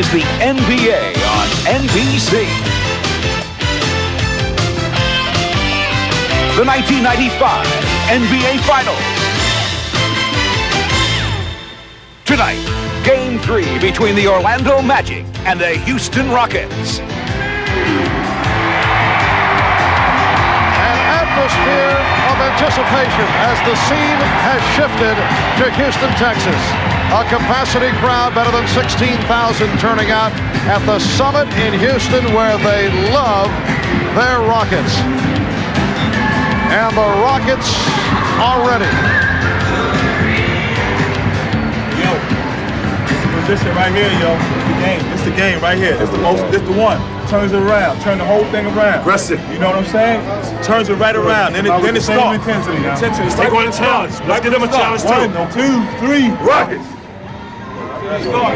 is the NBA on NBC. The 1995 NBA Finals. Tonight, Game 3 between the Orlando Magic and the Houston Rockets. An atmosphere of anticipation as the scene has shifted to Houston, Texas. A capacity crowd better than 16,000 turning out at the Summit in Houston, where they love their Rockets. And the Rockets are ready. Yo, this is the position right here, yo. It's the game. It's the game right here. It's the most. It's the one. Turns it around. Turn the whole thing around. Aggressive. You know what I'm saying? Turns it right around. Then it starts. Intensity. Intensity. Take on a challenge. Let's give them a challenge too. 1, 2, 3. Rockets. Let's start.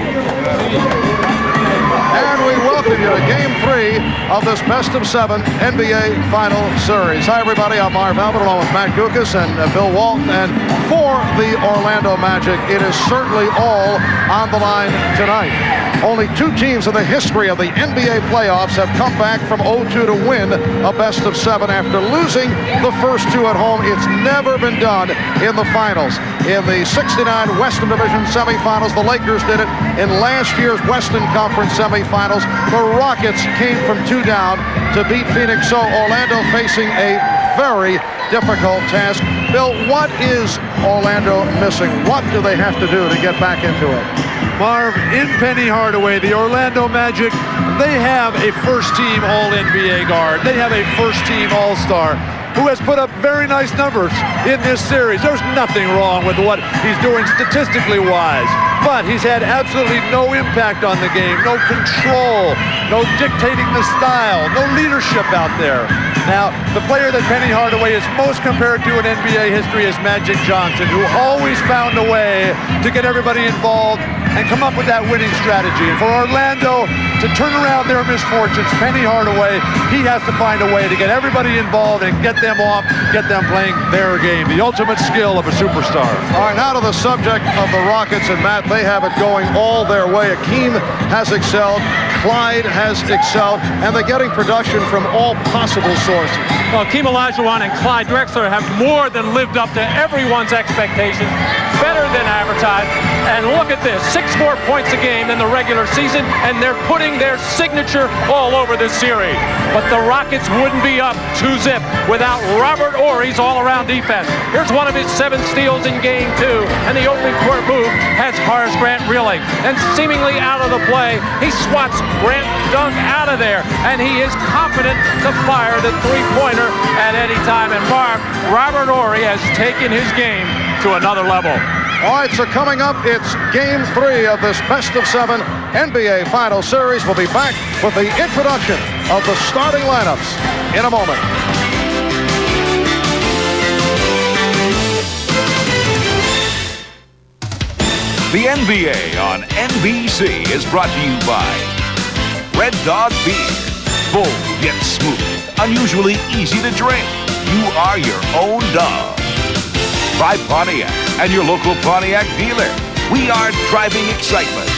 And we welcome you to Game 3 of this best-of-7 NBA Final Series. Hi, everybody. I'm Marv Albert, along with Matt Gukas and Bill Walton. And for the Orlando Magic, it is certainly all on the line tonight. Only 2 teams in the history of the NBA playoffs have come back from 0-2 to win a best-of-7 after losing the first 2 at home. It's never been done in the finals. In the 69 Western Division semifinals, the Lakers did it. In last year's Western Conference semifinals, the Rockets came from 2 down to beat Phoenix. So Orlando facing a very difficult task. Bill, what is Orlando missing? What do they have to do to get back into it? Marv, in Penny Hardaway, the Orlando Magic, they have a first-team All-NBA guard. They have a first-team All-Star who has put up very nice numbers in this series. There's nothing wrong with what he's doing statistically wise, but he's had absolutely no impact on the game, no control, no dictating the style, no leadership out there. Now, the player that Penny Hardaway is most compared to in NBA history is Magic Johnson, who always found a way to get everybody involved and come up with that winning strategy. And for Orlando to turn around their misfortunes, Penny Hardaway, he has to find a way to get everybody involved and get them off, get them playing their game, the ultimate skill of a superstar. All right, now to the subject of the Rockets, and Matt, they have it going all their way. Hakeem has excelled, Clyde has excelled, and they're getting production from all possible sources. Well, hakeemolajuwon and Clyde Drexler have more than lived up to everyone's expectations, better than advertised. And look at this, 6 more points a game than the regular season, and they're putting their signature all over this series. But the Rockets wouldn't be up 2-zip without Robert Horry's all-around defense. Here's one of his 7 steals in Game 2, and the opening court move has Horace Grant reeling. And seemingly out of the play, he swats Grant Dunk out of there, and he is confident to fire the three-pointer at any time. And Marv, Robert Horry has taken his game to another level. All right, so coming up, it's Game 3 of this best-of-7 NBA Final Series. We'll be back with the introduction of the starting lineups in a moment. The NBA on NBC is brought to you by Red Dog Beer. Bold yet smooth, unusually easy to drink. You are your own dog. By Pontiac and your local Pontiac dealer. We are driving excitement.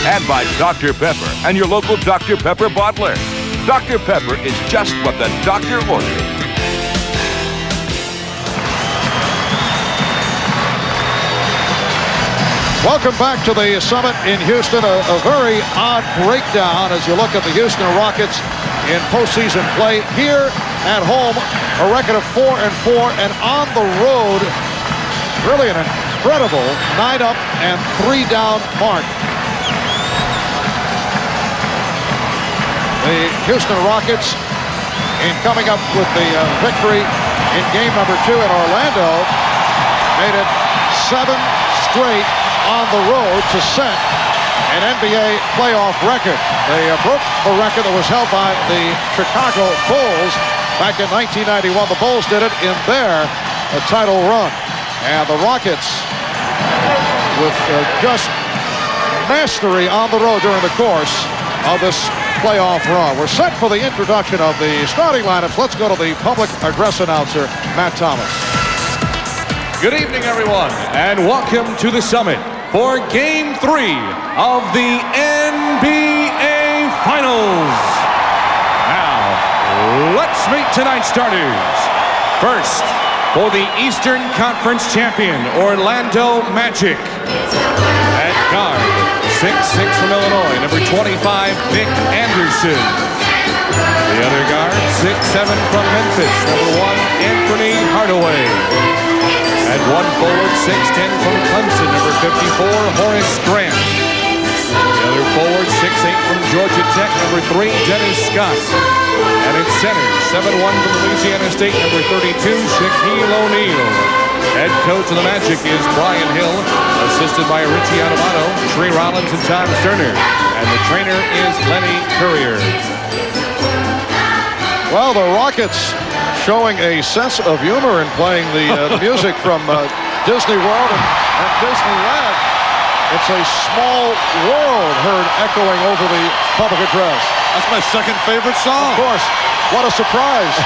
And by Dr. Pepper and your local Dr. Pepper bottler. Dr. Pepper is just what the doctor ordered. Welcome back to the Summit in Houston. A very odd breakdown as you look at the Houston Rockets in postseason play. Here at home, a record of 4-4, and on the road, really an incredible 9-up and 3-down mark. The Houston Rockets, in coming up with the victory in game number 2 in Orlando, made it 7 straight on the road to set an NBA playoff record. They broke the record that was held by the Chicago Bulls back in 1991. The Bulls did it in their title run. And the Rockets, with just mastery on the road during the course of this playoff run. We're set for the introduction of the starting lineups. Let's go to the public address announcer, Matt Thomas. Good evening, everyone, and welcome to the Summit for Game 3 of the NBA tonight's starters. First, for the Eastern Conference champion, Orlando Magic. At guard, 6'6" from Illinois, number 25, Nick Anderson. The other guard, 6'7" from Memphis, number 1, Anferneehardaway. At one forward, 6'10" from Clemson, number 54, Horace Grant. The other forward, 6'8" from Georgia Tech, number 3, Dennis Scott. And at center, 7'1" from Louisiana State, number 32, Shaquilleoneal. Head coach of the Magic is Brian Hill, assisted by Richie Adubato, Tree Rollins, and Tom Sterner. And the trainer is Lenny Courier. Well, the Rockets showing a sense of humor in playing the music from Disney World and Disneyland. It's a small world heard echoing over the public address. That's my second favorite song. Of course. What a surprise.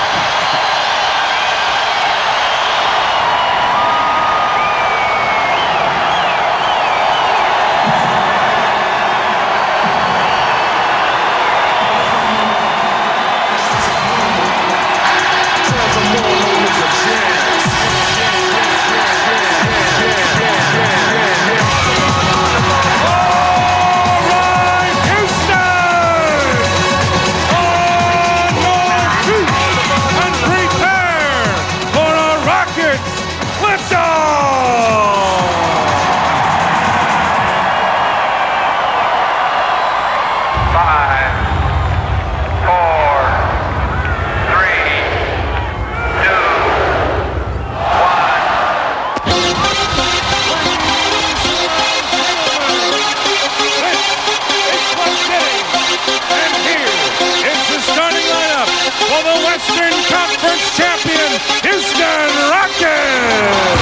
Western Conference champion, Houston Rockets.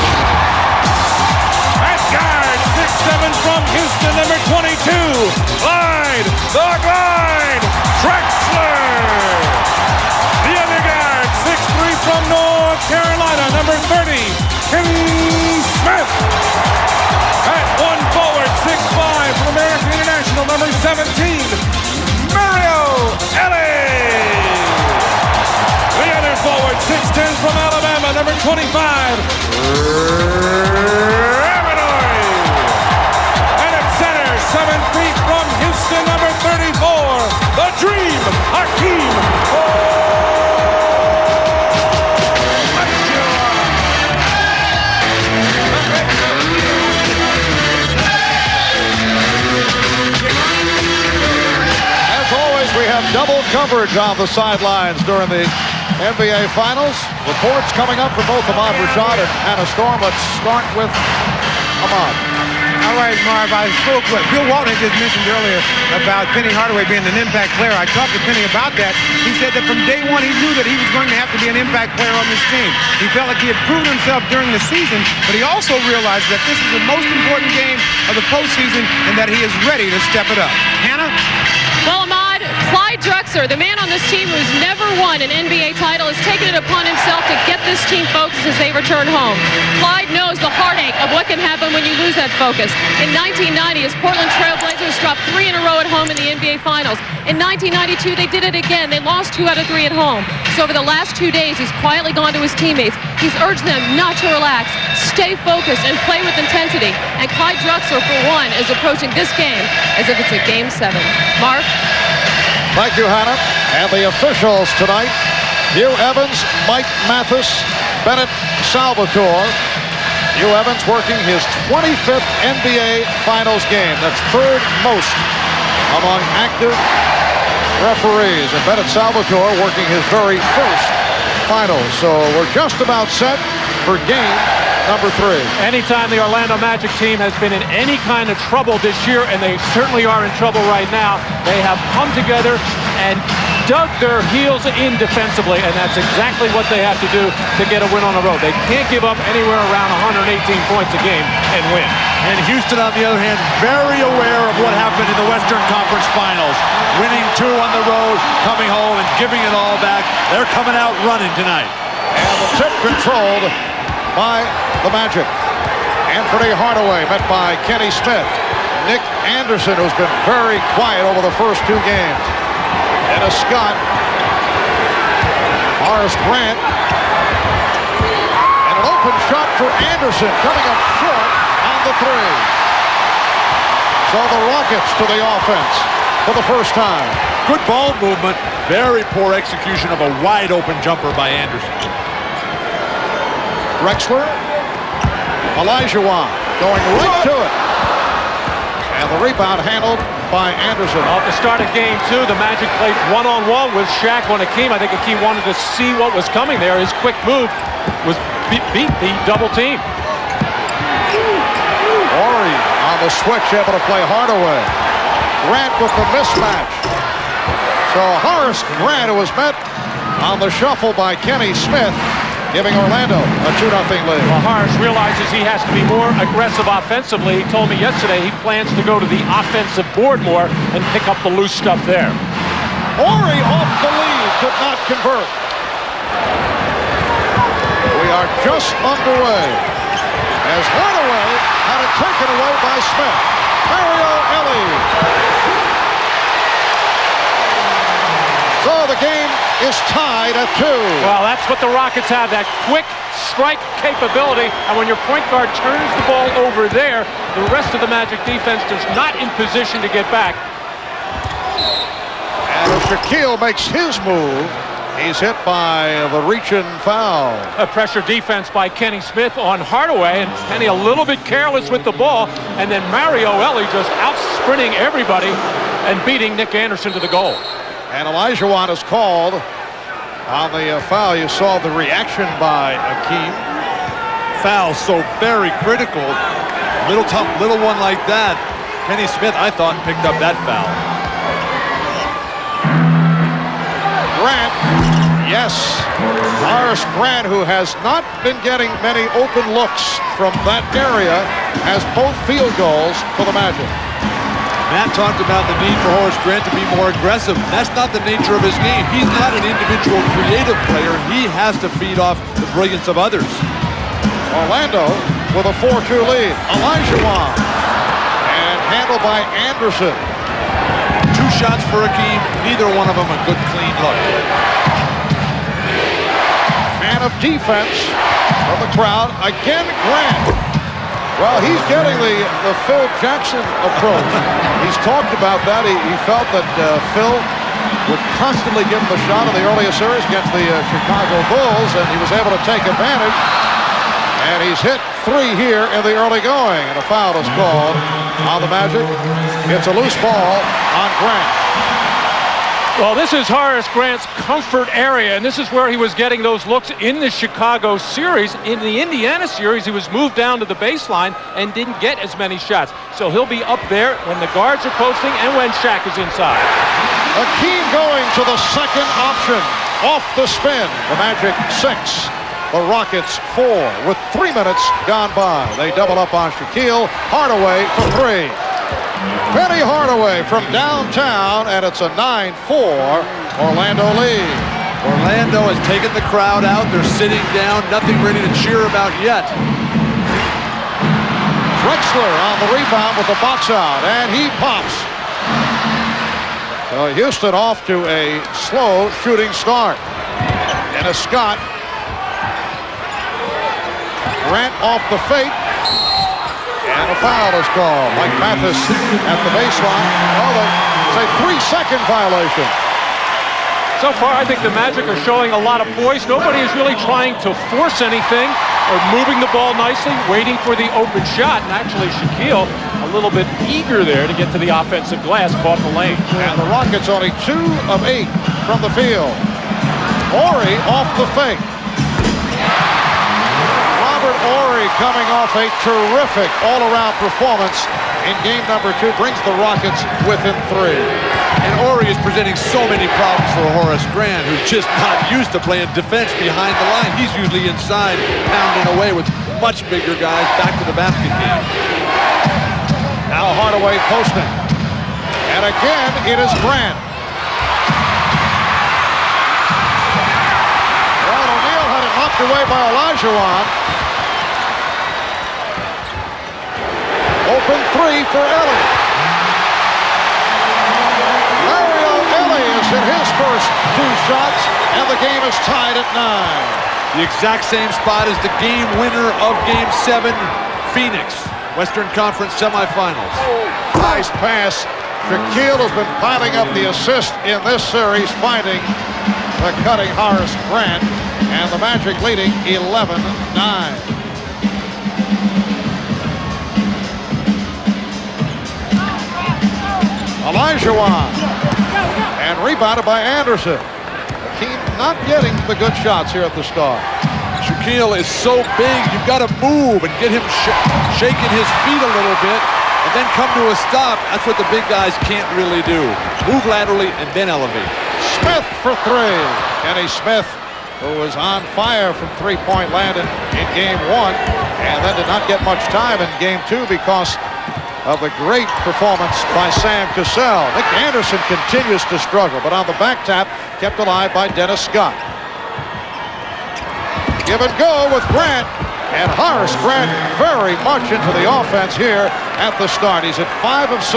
At guard, 6'7" from Houston, number 22, Clyde the Glide Drexler. The other guard, 6'3" from North Carolina, number 30, Kim Smith. At one forward, 6'5" from American International, number 17, Mario Ellis. The other forward, 6'10" from Alabama, number 25, Raminoy. And at center, 7 feet from Houston, number 34, the Dream, Hakeem As always, we have double coverage on the sidelines during the NBA Finals. Reports coming up from both Ahmad Rashad and Hannah Storm. Let's start with Ahmad. All right, Marv, I spoke with Bill Walton just mentioned earlier about Penny Hardaway being an impact player. I talked to Penny about that. He said that from day one he knew that he was going to have to be an impact player on this team. He felt like he had proven himself during the season, but he also realized that this is the most important game of the postseason and that he is ready to step it up. Hannah? Well, Ahmad, Clyde Drexler, the man on this team who's never won an NBA title, has taken it upon himself to get this team focused as they return home. Clyde knows the heartache of what can happen when you lose that focus. In 1990, his Portland Trail Blazers dropped 3 in a row at home in the NBA Finals. In 1992, they did it again. They lost 2 out of 3 at home. So over the last 2 days, he's quietly gone to his teammates. He's urged them not to relax, stay focused, and play with intensity. And Clyde Drexler, for one, is approaching this game as if it's a Game 7. Mark? Thank you, Hannah. And the officials tonight, Hugh Evans, Mike Mathis, Bennett Salvatore. Hugh Evans working his 25th NBA Finals game. That's third most among active referees. And Bennett Salvatore working his very first Finals. So we're just about set for game number 3. Anytime the Orlando Magic team has been in any kind of trouble this year, and they certainly are in trouble right now, they have come together and dug their heels in defensively, and that's exactly what they have to do to get a win on the road. They can't give up anywhere around 118 points a game and win. And Houston, on the other hand, very aware of what happened in the Western Conference Finals. Winning 2 on the road, coming home and giving it all back. They're coming out running tonight. And the tip controlled by the Magic. Anferneehardaway met by Kenny Smith. Nick Anderson, who's been very quiet over the first 2 games. Dennis Scott Horace Grant. And an open shot for Anderson coming up short on the three. So the Rockets to the offense for the first time. Good ball movement. Very poor execution of a wide open jumper by Anderson. Drexler. Olajuwon going right to it. And the rebound handled by Anderson. Well, at the start of game 2, the Magic played one-on-one with Shaq on Hakeem. I think Hakeem wanted to see what was coming there. His quick move was beat the double team. Horry on the switch, able to play Hardaway. Grant with the mismatch. So Horace Grant, who was met on the shuffle by Kenny Smith, giving Orlando a 2-0 lead. Well, Horace realizes he has to be more aggressive offensively. He told me yesterday he plans to go to the offensive board more and pick up the loose stuff there. Horry off the lead, could not convert. We are just underway as Hardaway had it taken away by Smith. Mario Elie. So the game is tied at 2. Well, that's what the Rockets have, that quick strike capability. And when your point guard turns the ball over there, the rest of the Magic defense is not in position to get back. And as Shaquille makes his move, he's hit by the reach-in foul. A pressure defense by Kenny Smith on Hardaway, and Kenny a little bit careless with the ball, and then Mario Elie just out-sprinting everybody and beating Nick Anderson to the goal. And Olajuwon is called on the foul. You saw the reaction by Hakeem. Foul so very critical. Little one like that. Kenny Smith, I thought, picked up that foul. Grant, yes. Horace Grant, who has not been getting many open looks from that area, has both field goals for the Magic. Matt talked about the need for Horace Grant to be more aggressive. That's not the nature of his game. He's not an individual creative player. He has to feed off the brilliance of others. Orlando with a 4-2 lead. Olajuwon. And handled by Anderson. 2 shots for Hakeem. Neither one of them a good, clean look. Man of defense from the crowd. Again, Grant. Well, he's getting the Phil Jackson approach. He's talked about that. He felt that Phil would constantly give him a shot in the earlier series against the Chicago Bulls, and he was able to take advantage. And he's hit 3 here in the early going, and a foul is called on the Magic. It's a loose ball on Grant. Well, this is Horace Grant's comfort area, and this is where he was getting those looks in the Chicago series. In the Indiana series, he was moved down to the baseline and didn't get as many shots. So he'll be up there when the guards are posting and when Shaq is inside. Hakeem going to the second option. Off the spin. The Magic 6. The Rockets 4 with 3 minutes gone by. They double up on Shaquille. Hardaway for 3. Penny Hardaway from downtown, and it's a 9-4 Orlando lead. Orlando has taken the crowd out. They're sitting down. Nothing really to cheer about yet. Drexler on the rebound with the box out, and he pops. So Houston off to a slow shooting start. And a Scott. Grant off the fake. And a foul is called. Mike Mathis at the baseline. Oh, it's a 3-second violation. So far, I think the Magic are showing a lot of poise. Nobody is really trying to force anything or moving the ball nicely, waiting for the open shot. And actually, Shaquille a little bit eager there to get to the offensive glass, caught the lane. And the Rockets only 2 of 8 from the field. Horry off the fake. Horry coming off a terrific all-around performance in game number 2, brings the Rockets within 3. And Horry is presenting so many problems for Horace Grant, who's just not used to playing defense behind the line. He's usually inside, pounding away with much bigger guys back to the basket game. Now Hardaway posting. And again, it is Grant. Well, O'Neal had it knocked away by Olajuwon. Open 3 for Elie. Mario Elie has hit his first 2 shots. And the game is tied at 9. The exact same spot as the game winner of Game 7, Phoenix, Western Conference semifinals. Nice pass. Shaquille has been piling up the assist in this series, finding the cutting Horace Grant, and the Magic leading 11-9. Olajuwon, and rebounded by Anderson. Hakeem not getting the good shots here at the start. Shaquille is so big, you've got to move and get him shaking his feet a little bit and then come to a stop. That's what the big guys can't really do. Move laterally and then elevate. Smith for 3. Kenny Smith, who was on fire from three-point land in Game 1, and then did not get much time in Game 2 because of the great performance by Sam Cassell. Nick Anderson continues to struggle, but on the back tap, kept alive by Dennis Scott. Give and go with Grant, and Horace Grant very much into the offense here at the start. He's at 5 of 6.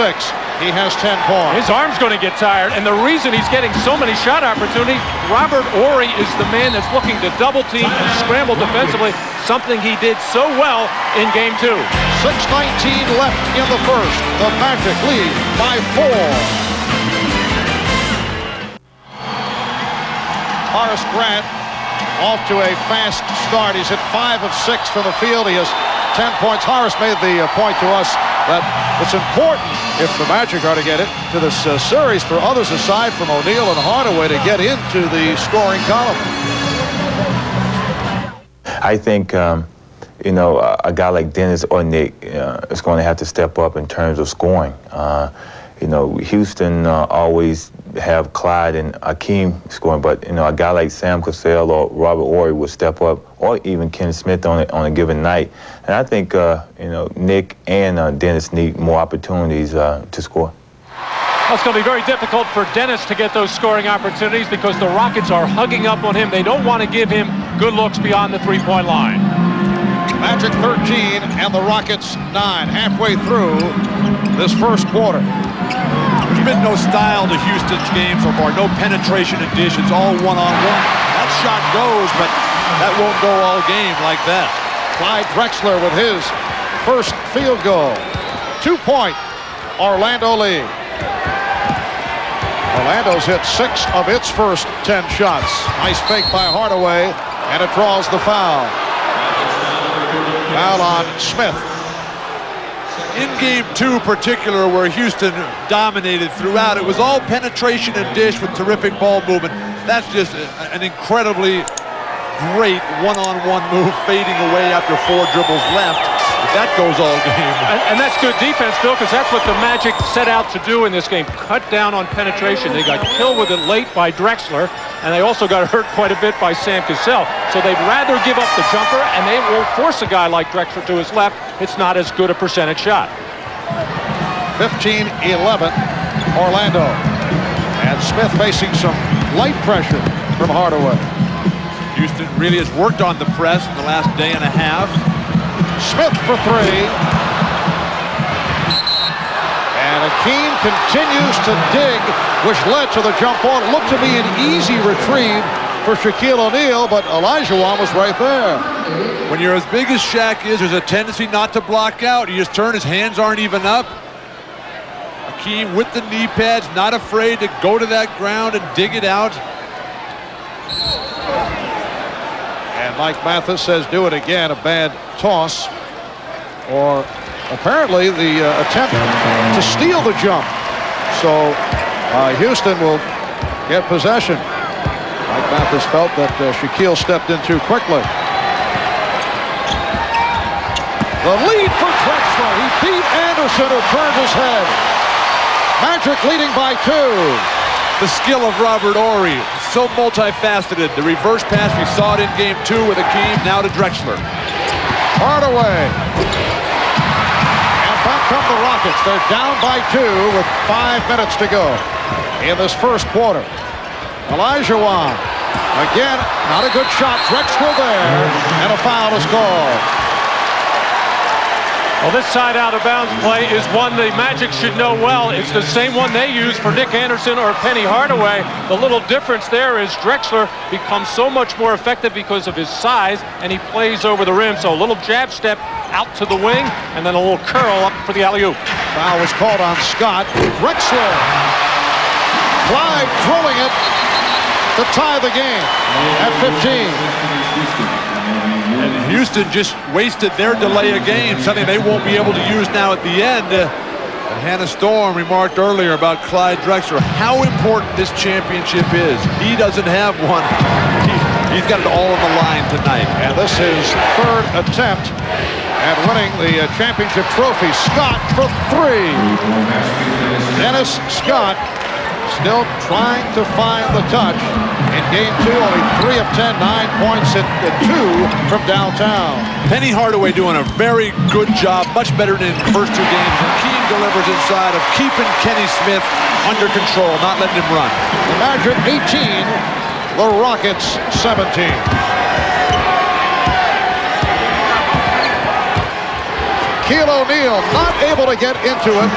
He has 10 points. His arm's going to get tired, and the reason he's getting so many shot opportunities, Robert Horry is the man that's looking to double team and scramble defensively, something he did so well in Game 2. 6:19 left in the first. The Magic lead by 4. Horace Grant off to a fast start. He's at 5 of 6 from the field. He has 10 points. Horace made the point to us that it's important, if the Magic are to get into this series, for others aside from O'Neal and Hardaway to get into the scoring column. I think, you know, a guy like Dennis or Nick is going to have to step up in terms of scoring. You know, Houston always have Clyde and Hakeem scoring, but, you know, a guy like Sam Cassell or Robert Horry would step up, or even Ken Smith on a given night. And I think, you know, Nick and Dennis need more opportunities to score. Well, it's going to be very difficult for Dennis to get those scoring opportunities because the Rockets are hugging up on him. They don't want to give him good looks beyond the three-point line. Magic 13 and the Rockets 9, halfway through this first quarter. There's been no style to Houston's game so far, no penetration and dish. It's all one-on-one. That shot goes, but that won't go all game like that. Clyde Drexler with his first field goal. 2-point Orlando lead. Orlando's hit 6 of its first 10 shots. Nice fake by Hardaway, and it draws the foul. Foul on Smith. In Game 2 particular, where Houston dominated throughout, it was all penetration and dish with terrific ball movement. That's just an incredibly great one-on-one move, fading away after 4 dribbles left. If that goes all game. And that's good defense, Bill, because that's what the Magic set out to do in this game. Cut down on penetration. They got killed with it late by Drexler, and they also got hurt quite a bit by Sam Cassell. So they'd rather give up the jumper, and they will force a guy like Drexler to his left. It's not as good a percentage shot. 15-11 Orlando. And Smith facing some light pressure from Hardaway. Houston really has worked on the press in the last day and a half. Smith for 3. And Hakeem continues to dig, which led to the jump ball. It looked to be an easy retrieve for Shaquille O'Neal, but Olajuwon was right there. When you're as big as Shaq is, there's a tendency not to block out. You just turn, his hands aren't even up. Hakeem with the knee pads, not afraid to go to that ground and dig it out. And Mike Mathis says do it again, a bad toss, or apparently the attempt to steal the jump. So Houston will get possession. Mike Mathis felt that Shaquille stepped in too quickly. The lead for Drexler. He beat Anderson, who turned his head. Magic leading by 2. The skill of Robert Horry, so multifaceted. The reverse pass, we saw it in Game 2 with Hakeem, now to Drexler. Hardaway. And back come the Rockets. They're down by 2 with 5 minutes to go in this first quarter. Olajuwon. Again, not a good shot. Drexler there, and a foul is called. Well, this side out of bounds play is one the Magic should know well. It's the same one they use for Nick Anderson or Penny Hardaway. The little difference there is Drexler becomes so much more effective because of his size, and he plays over the rim. So a little jab step out to the wing, and then a little curl up for the alley-oop. Foul was called on Scott. Drexler. Clyde throwing it to tie the game at 15. And Houston just wasted their delay of game, something they won't be able to use now at the end. Hannah Storm remarked earlier about Clyde Drexler, how important this championship is. He doesn't have one. He's got it all on the line tonight. And this is third attempt at winning the championship trophy. Scott for three. Dennis Scott still trying to find the touch. In game two, only 3 of 10, 9 points at 2 from downtown. Penny Hardaway doing a very good job, much better than in the first 2 games. Hakeem delivers inside of keeping Kenny Smith under control, not letting him run. The Magic 18, the Rockets 17. Shaquilleoneal not able to get into it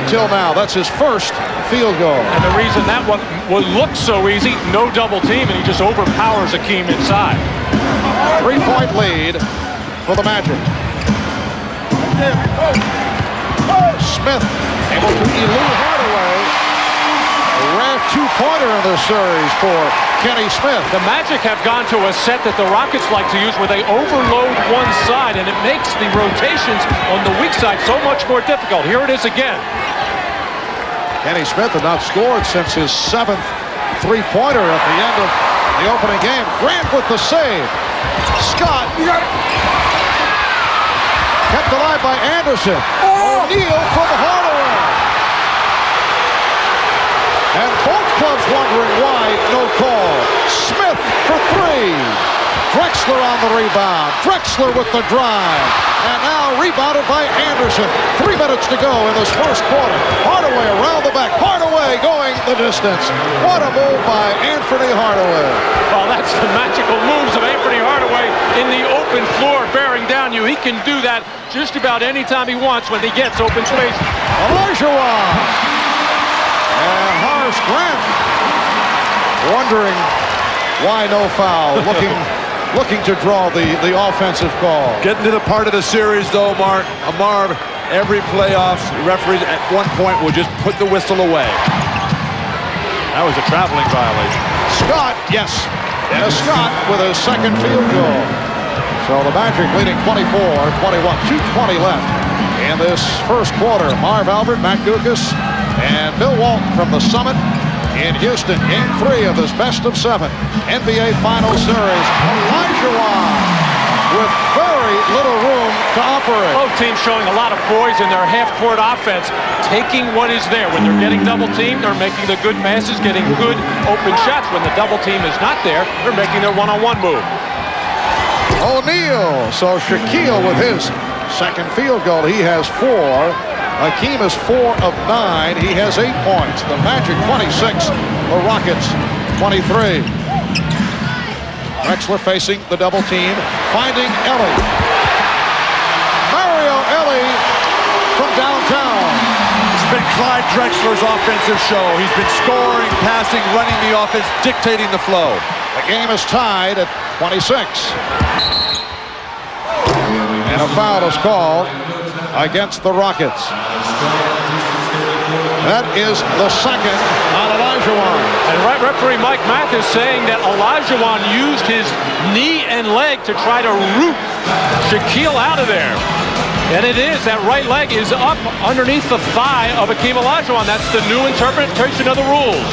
until now. That's his first field goal. And the reason that one would look so easy, no double team, and he just overpowers Hakeem inside. 3-point lead for the Magic. Smith able to elude Hardaway. A rare 2-pointer in this series for Kenny Smith. The Magic have gone to a set that the Rockets like to use where they overload one side, and it makes the rotations on the weak side so much more difficult. Here it is again. Kenny Smith had not scored since his 7th 3-pointer at the end of the opening game. Grant with the save. Scott kept alive by Anderson. O'Neal from Hardaway. And both clubs wondering why no call. Smith for 3. Drexler on the rebound. Drexler with the drive. And now rebounded by Anderson. 3 minutes to go in this first quarter. Hardaway around the back. Hardaway going the distance. What a move by Anthony Hardaway. Well, that's the magical moves of Anthony Hardaway in the open floor, bearing down you. He can do that just about any time he wants when he gets open space. Olajuwon. And Horace Grant wondering why no foul. Looking to draw the offensive call. Getting to the part of the series, though, Marv, every playoffs, referees at one point will just put the whistle away. That was a traveling violation. Scott, yes. Dennis Scott with his second field goal. So the Magic leading 24-21, 2:20 left in this first quarter. Marv Albert, Matt Dukas, and Bill Walton from the Summit in Houston. Game 3 of this best-of-7 NBA Finals Series. Olajuwon with very little room to operate. Both teams showing a lot of poise in their half-court offense, taking what is there. When they're getting double-teamed, they're making the good passes, getting good open shots. When the double team is not there, they're making their one-on-one move. O'Neal. So Shaquille with his second field goal. He has 4. Hakeem is 4 of 9. He has 8 points. The Magic 26. The Rockets 23. Drexler facing the double team. Finding Ellie. Mario Ellie from downtown. It's been Clyde Drexler's offensive show. He's been scoring, passing, running the offense, dictating the flow. The game is tied at 26. And a foul is called against the Rockets. That is the second on Olajuwon. And referee Mike Mathis saying that Olajuwon used his knee and leg to try to root Shaquille out of there. And it is, that right leg is up underneath the thigh of Hakeem Olajuwon. That's the new interpretation of the rules.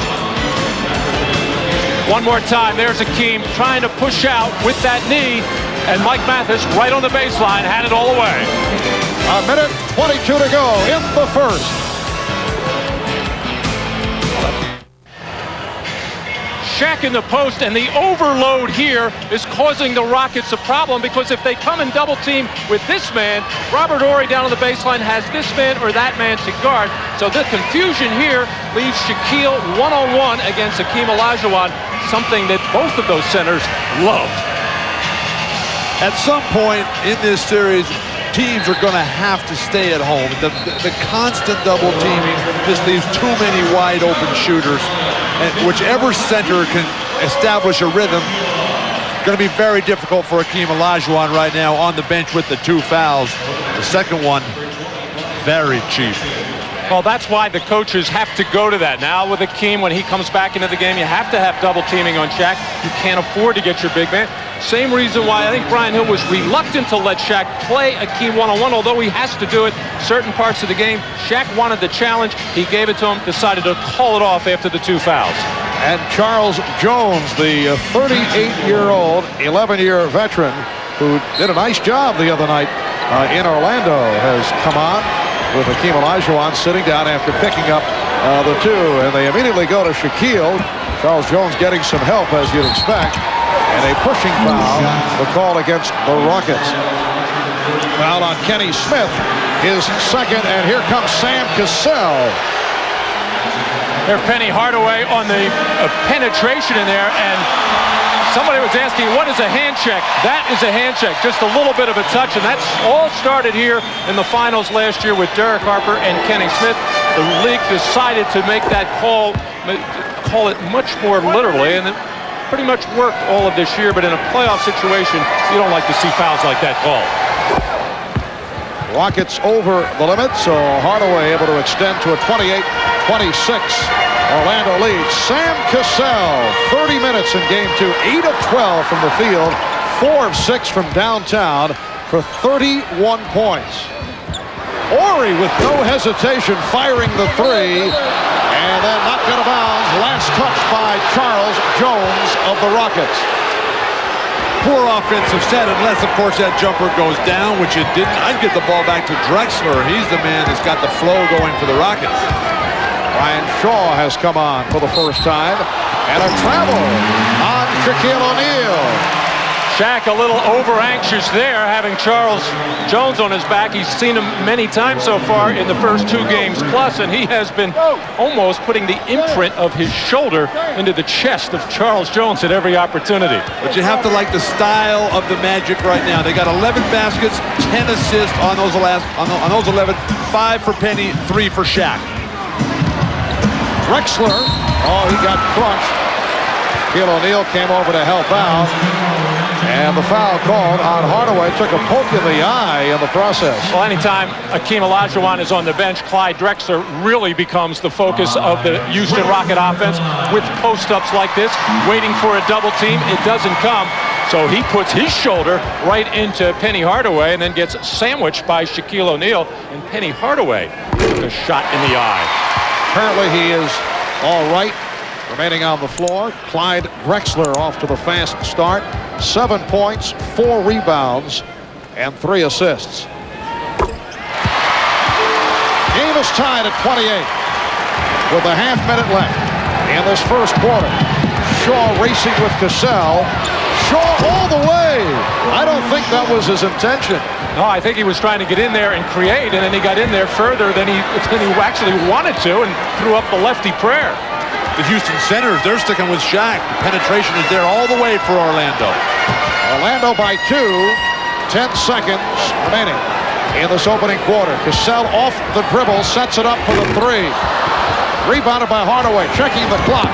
One more time, there's Hakeem trying to push out with that knee, and Mike Mathis right on the baseline had it all the way. A minute 22 to go in the first. Shaq in the post, and the overload here is causing the Rockets a problem, because if they come and double team with this man, Robert Horry down on the baseline has this man or that man to guard. So the confusion here leaves Shaquille one-on-one against Hakeem Olajuwon, something that both of those centers loved. At some point in this series, teams are going to have to stay at home. The constant double teaming just leaves too many wide open shooters. And whichever center can establish a rhythm, it's going to be very difficult for Hakeem Olajuwon right now on the bench with the 2 fouls. The second one, very cheap. Well, that's why the coaches have to go to that. Now with Hakeem, when he comes back into the game, you have to have double teaming on Shaq. You can't afford to get your big man. Same reason why I think Brian Hill was reluctant to let Shaq play Hakeem one-on-one, although he has to do it certain parts of the game. Shaq wanted the challenge. He gave it to him, decided to call it off after the 2 fouls. And Charles Jones, the 38-year-old, 11-year veteran, who did a nice job the other night in Orlando, has come on with Hakeem Olajuwon sitting down after picking up the 2. And they immediately go to Shaquille. Charles Jones getting some help, as you'd expect. And a pushing foul, the call against the Rockets. Foul on Kenny Smith, his second. And here comes Sam Cassell. There's Penny-Hardaway on the penetration in there, and somebody was asking, what is a hand check? That is a hand check, just a little bit of a touch, and that's all started here in the finals last year with Derek Harper and Kenny Smith. The league decided to make that call it much more literally, and it pretty much worked all of this year, but in a playoff situation, you don't like to see fouls like that called. Rockets over the limit, so Hardaway able to extend to a 28-26 Orlando lead. Sam Cassell, 30 minutes in game 2, 8 of 12 from the field, 4 of 6 from downtown for 31 points. Ori with no hesitation firing the 3, and then knocked out of bounds. Last touch by Charles Jones of the Rockets. Poor offensive set, unless, of course, that jumper goes down, which it didn't. I'd get the ball back to Drexler. He's the man that's got the flow going for the Rockets. Ryan Shaw has come on for the first time. And a travel on Shaquille O'Neal. Shaq a little over-anxious there, having Charles Jones on his back. He's seen him many times so far in the first 2 games plus, and he has been almost putting the imprint of his shoulder into the chest of Charles Jones at every opportunity. But you have to like the style of the Magic right now. They got 11 baskets, 10 assists on those 11, 5 for Penny, 3 for Shaq. Drexler, he got crunched. Shaquille O'Neal came over to help out. And the foul called on Hardaway, took a poke in the eye in the process. Well, anytime Hakeem Olajuwon is on the bench, Clyde Drexler really becomes the focus of the Houston Rocket offense with post-ups like this, waiting for a double team. It doesn't come, so he puts his shoulder right into Penny Hardaway and then gets sandwiched by Shaquille O'Neal, and Penny Hardaway took a shot in the eye. Apparently he is all right. Remaining on the floor, Clyde Drexler off to the fast start. 7 points, 4 rebounds, and 3 assists. Game is tied at 28 with a half minute left in this first quarter. Shaw racing with Cassell. Shaw all the way. I don't think that was his intention. No, I think he was trying to get in there and create, and then he got in there further than he actually wanted to and threw up the lefty prayer. The Houston centers, they're sticking with Shaq. The penetration is there all the way for Orlando. Orlando by 2, 10 seconds remaining in this opening quarter. Cassell off the dribble, sets it up for the 3. Rebounded by Hardaway, checking the clock.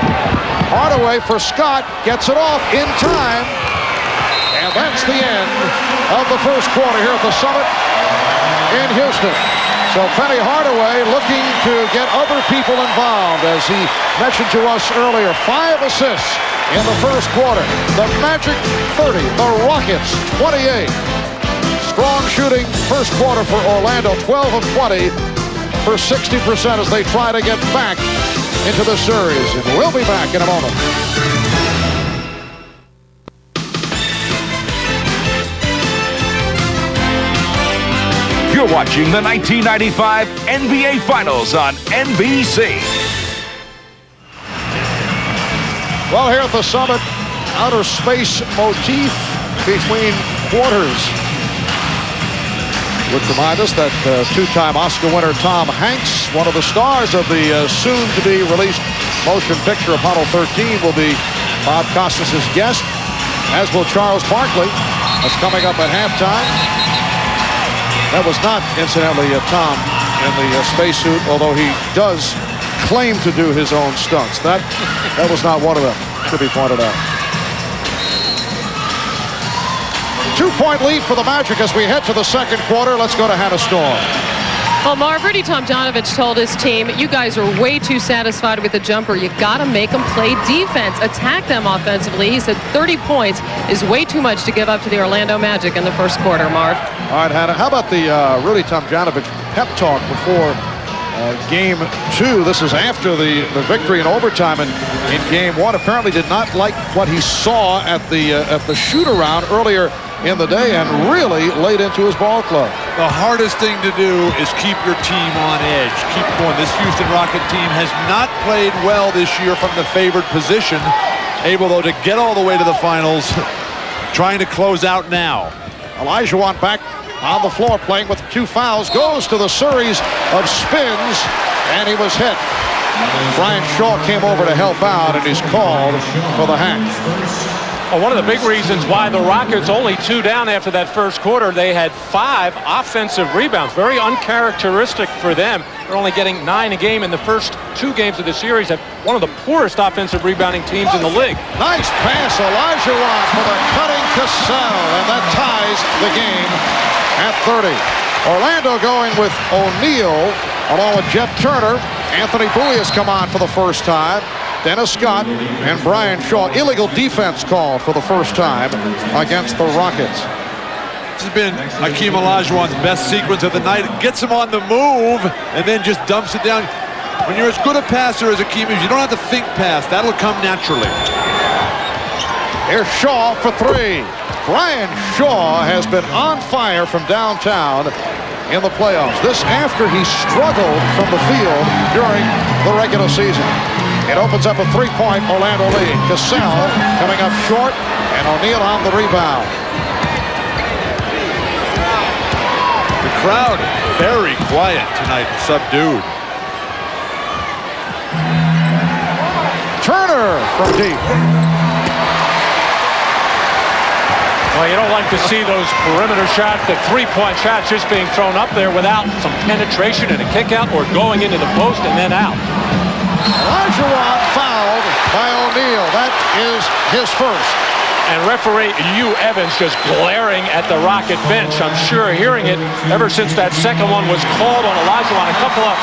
Hardaway for Scott, gets it off in time. And that's the end of the first quarter here at the Summit in Houston. So Penny Hardaway looking to get other people involved, as he mentioned to us earlier. 5 assists in the first quarter. The Magic 30, the Rockets 28. Strong shooting first quarter for Orlando, 12 of 20 for 60% as they try to get back into the series. And we'll be back in a moment. You're watching the 1995 NBA Finals on NBC. Well, here at the Summit, outer space motif between quarters would remind us that 2-time Oscar winner Tom Hanks, one of the stars of the soon-to-be-released motion picture Apollo 13, will be Bob Costas' guest, as will Charles Barkley. That's coming up at halftime. That was not, incidentally, Tom in the spacesuit, although he does claim to do his own stunts. That was not one of them, should be pointed out. 2-point lead for the Magic as we head to the second quarter. Let's go to Hannah Storm. Well, Marv, Rudy Tomjanovich told his team, you guys are way too satisfied with the jumper. You got to make them play defense, attack them offensively. He said 30 points is way too much to give up to the Orlando Magic in the first quarter, Marv. All right, Hannah, how about the Rudy Tomjanovich pep talk before Game 2? This is after the victory in overtime in Game 1. Apparently did not like what he saw at the shoot-around earlier in the day and really laid into his ball club. The hardest thing to do is keep your team on edge. Keep going. This Houston Rocket team has not played well this year from the favored position. Able, though, to get all the way to the finals. Trying to close out now. Olajuwon back on the floor playing with 2 fouls. Goes to the series of spins, and he was hit. Brian Shaw came over to help out, and he's called for the hack. Well, one of the big reasons why the Rockets only 2 down after that first quarter, they had 5 offensive rebounds. Very uncharacteristic for them. They're only getting 9 a game in the first 2 games of the series. Have one of the poorest offensive rebounding teams in the league. Nice pass, Olajuwon for the cutting Cassell, and that ties the game at 30. Orlando going with O'Neal along with Jeff Turner. Anthony Bowie has come on for the first time. Dennis Scott and Brian Shaw. Illegal defense call for the first time against the Rockets. This has been Hakeem Olajuwon's best sequence of the night. It gets him on the move and then just dumps it down. When you're as good a passer as Hakeem is, you don't have to think pass. That'll come naturally. Here's Shaw for 3. Brian Shaw has been on fire from downtown in the playoffs. This after he struggled from the field during the regular season. It opens up a 3-point Orlando lead. Cassell coming up short, and O'Neal on the rebound. The crowd very quiet tonight, subdued. Turner from deep. Well, you don't like to see those perimeter shots, the 3-point shots just being thrown up there without some penetration and a kick out or going into the post and then out. Olajuwon fouled by O'Neal. That is his first. And referee Hugh Evans just glaring at the Rocket bench. I'm sure hearing it ever since that second one was called on Olajuwon. A couple of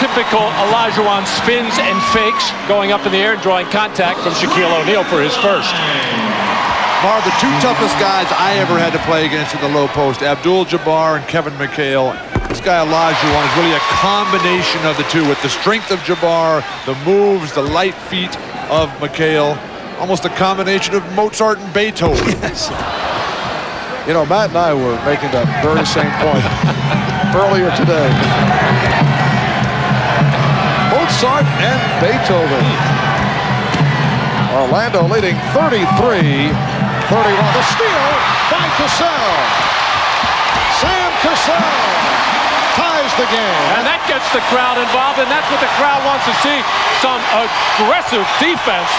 typical Olajuwon spins and fakes going up in the air and drawing contact from Shaquille O'Neal for his first. Marv, the 2 toughest guys I ever had to play against in the low post, Abdul-Jabbar and Kevin McHale. This guy Olajuwon is really a combination of the two, with the strength of Jabbar, the moves, the light feet of McHale. Almost a combination of Mozart and Beethoven. Yes. You know, Matt and I were making that very same point earlier today. Mozart and Beethoven. Orlando leading 33-31. The steal by Cassell. Sam Cassell ties the game. And that gets the crowd involved, and that's what the crowd wants to see. Some aggressive defense,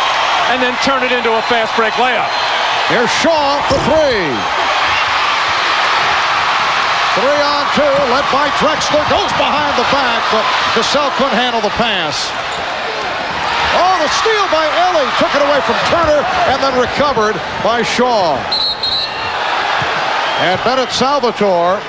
and then turn it into a fast break layup. Here's Shaw for 3. 3-on-2, led by Drexler. Goes behind the back, but Cassell couldn't handle the pass. Oh, the steal by Ellie. Took it away from Turner and then recovered by Shaw. And Bennett Salvatore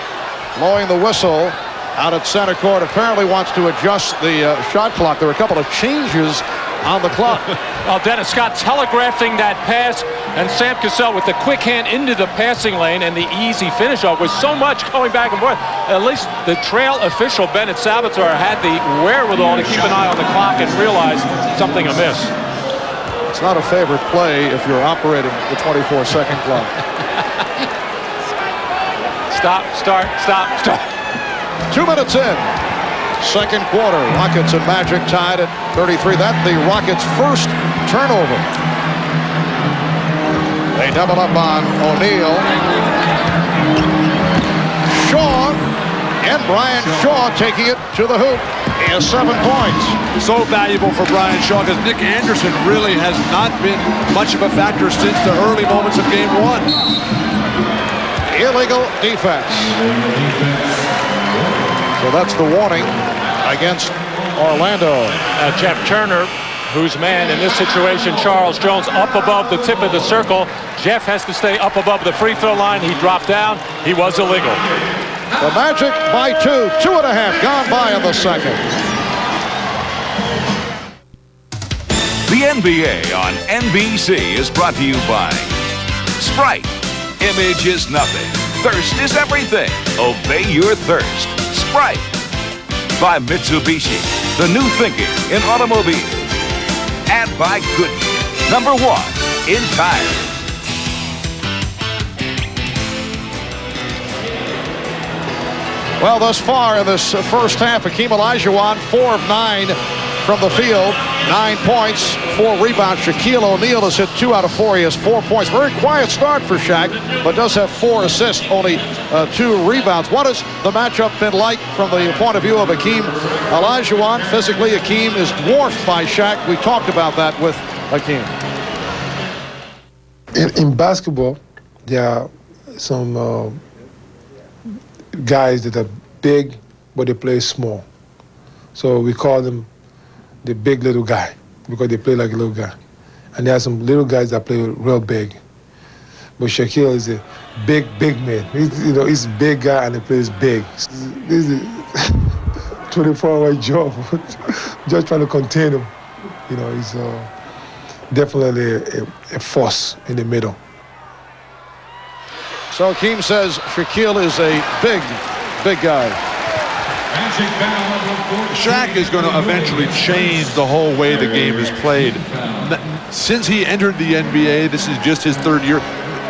blowing the whistle out at center court. Apparently wants to adjust the shot clock. There were a couple of changes on the clock. Well, Dennis Scott telegraphing that pass, and Sam Cassell with the quick hand into the passing lane and the easy finish off with so much going back and forth. At least the trail official, Bennett Salvatore, had the wherewithal to keep an eye on the clock and realize something amiss. It's not a favorite play if you're operating the 24-second clock. Stop, start, stop, stop. 2 minutes in. Second quarter, Rockets and Magic tied at 33. That's the Rockets' first turnover. They double up on O'Neal. Shaw and Brian Shaw taking it to the hoop. He has 7 points. So valuable for Brian Shaw because Nick Anderson really has not been much of a factor since the early moments of Game 1. Illegal defense. So that's the warning against Orlando. Jeff Turner, whose man in this situation, Charles Jones, up above the tip of the circle. Jeff has to stay up above the free throw line. He dropped down. He was illegal. The Magic by 2. 2.5 gone by in the second. The NBA on NBC is brought to you by Sprite. Image is nothing. Thirst is everything. Obey your thirst. Sprite. By Mitsubishi, the new thinking in automobiles. And by Goodyear, #1 in tires. Well, thus far in this first half, Hakeem Olajuwon, 4 of 9 from the field, 9 points, 4 rebounds. Shaquille O'Neal has hit 2 out of 4. He has 4 points. Very quiet start for Shaq, but does have 4 assists, only 2 rebounds. What has the matchup been like from the point of view of Hakeem Olajuwon? Physically, Hakeem is dwarfed by Shaq. We talked about that with Hakeem. In basketball, there are some guys that are big, but they play small. So we call them the big little guy because they play like a little guy. And there are some little guys that play real big. But Shaquille is a big man. He's a big guy and he plays big. This is a 24-hour job, just trying to contain him. He's definitely a force in the middle. So Hakeem says Shaquille is a big guy. Shaq is going to eventually change the whole way the game is played. Since he entered the NBA, this is just his 3rd year.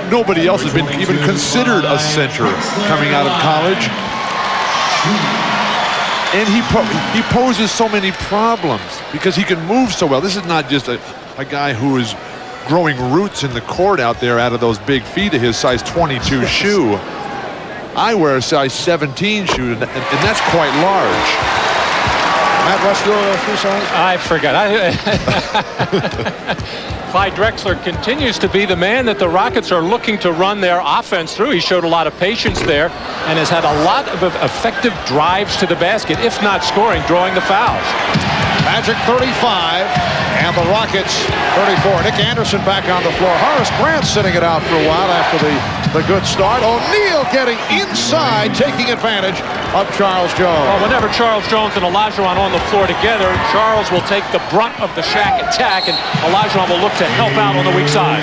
Nobody else has been even considered a center coming out of college. And he poses so many problems because he can move so well. This is not just a guy who is growing roots in the court out there out of those big feet of his size 22 shoe. I wear a size 17 shoe, and that's quite large. Matt, what's your shoe size? I forgot. Clyde Drexler continues to be the man that the Rockets are looking to run their offense through. He showed a lot of patience there and has had a lot of effective drives to the basket, if not scoring, drawing the fouls. Magic 35 and the Rockets 34. Nick Anderson back on the floor. Horace Grant sitting it out for a while after the good start. O'Neal getting inside, taking advantage of Charles Jones. Well, whenever Charles Jones and Olajuwon on the floor together, Charles will take the brunt of the Shaq attack, and Olajuwon will look to help out on the weak side.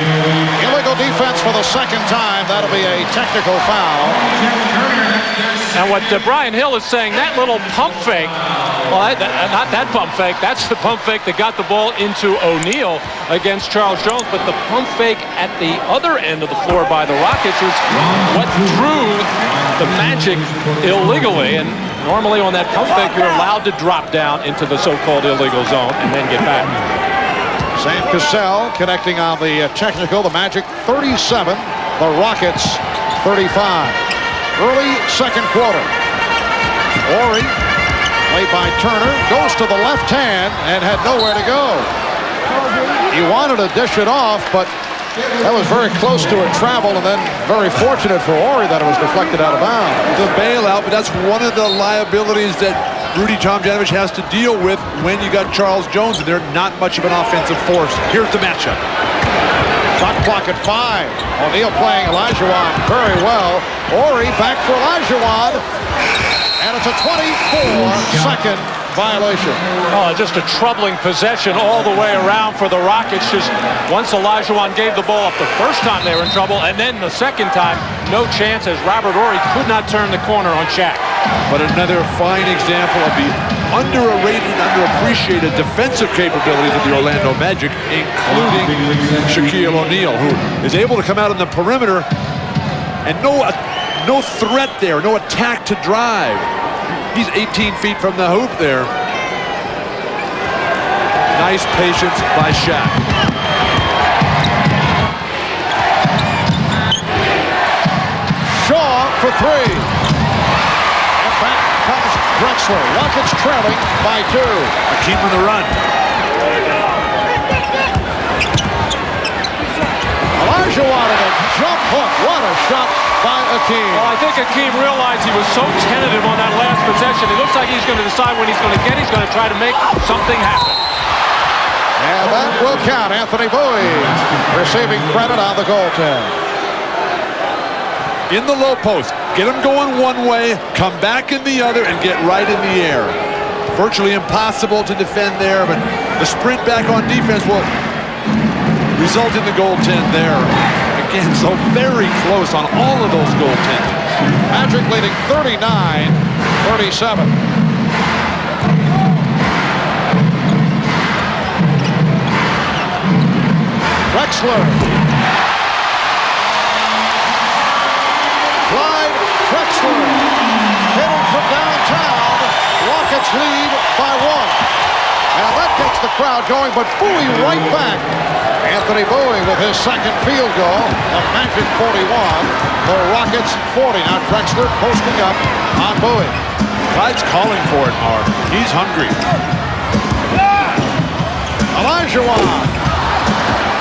Illegal defense for the second time. That'll be a technical foul. And what Brian Hill is saying, that little pump fake, well, not that pump fake, that's the pump fake that got the ball into O'Neal against Charles Jones, but the pump fake at the other end of the floor by the Rockets is what drew the Magic illegally. And normally on that pump fake, you're allowed to drop down into the so-called illegal zone and then get back. Sam Cassell connecting on the technical. The Magic 37, the Rockets 35. Early second quarter. Horry, played by Turner, goes to the left hand and had nowhere to go. He wanted to dish it off, but that was very close to a travel, and then very fortunate for Horry that it was deflected out of bounds. The bailout, but that's one of the liabilities that Rudy Tomjanovich has to deal with when you got Charles Jones, and they're not much of an offensive force. Here's the matchup. Shot clock at 5. O'Neal playing Olajuwon very well. Horry back for Olajuwon. And it's a 24-second violation. Oh, just a troubling possession all the way around for the Rockets. Just once Olajuwon gave the ball up the first time, they were in trouble, and then the second time, no chance, as Robert Horry could not turn the corner on Shaq. But another fine example of the underrated and underappreciated defensive capabilities of the Orlando Magic, including Shaquille O'Neal, who is able to come out on the perimeter and no threat there, no attack to drive. He's 18 feet from the hoop there. Nice patience by Shaq. Shaw for 3. And back comes Drexler. Rockets trailing by 2. Hakeem on the run. Olajuwon at a jump hook. What a shot by Hakeem. Well, I think Hakeem realized he was so tentative on that last possession. It looks like he's going to decide when he's going to get. He's going to try to make something happen. And that will count. Anthony Bowie receiving credit on the goaltend. In the low post. Get him going one way, come back in the other, and get right in the air. Virtually impossible to defend there, but the sprint back on defense will result in the goaltend there. Again, so very close on all of those goaltenders. Magic leading 39-37. Drexler. Clyde Drexler. Hitting from downtown. Rockets lead by 1. And that gets the crowd going, but Bowie right back. Anthony Bowie with his second field goal. The Magic 41, the Rockets 40. Now Drexler posting up on Bowie. Clyde's calling for it, Mark. He's hungry. Olajuwon.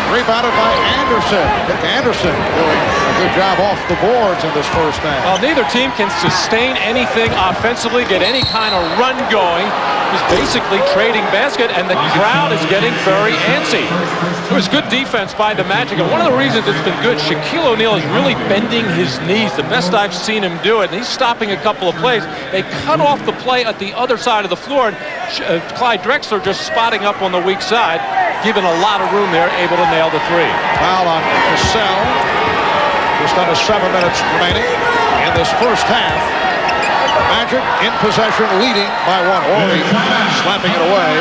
Rebounded by Anderson. Nick Anderson doing a good job off the boards in this first half. Well, neither team can sustain anything offensively, get any kind of run going. He's basically trading basket, and the crowd is getting very antsy. It was good defense by the Magic, and one of the reasons it's been good, Shaquille O'Neal is really bending his knees, the best I've seen him do it, and he's stopping a couple of plays. They cut off the play at the other side of the floor, and Clyde Drexler just spotting up on the weak side, giving a lot of room there, able to nail the three. Foul on Cassell. Just under 7 minutes remaining in this first half. Magic in possession, leading by 1. Horry slapping it away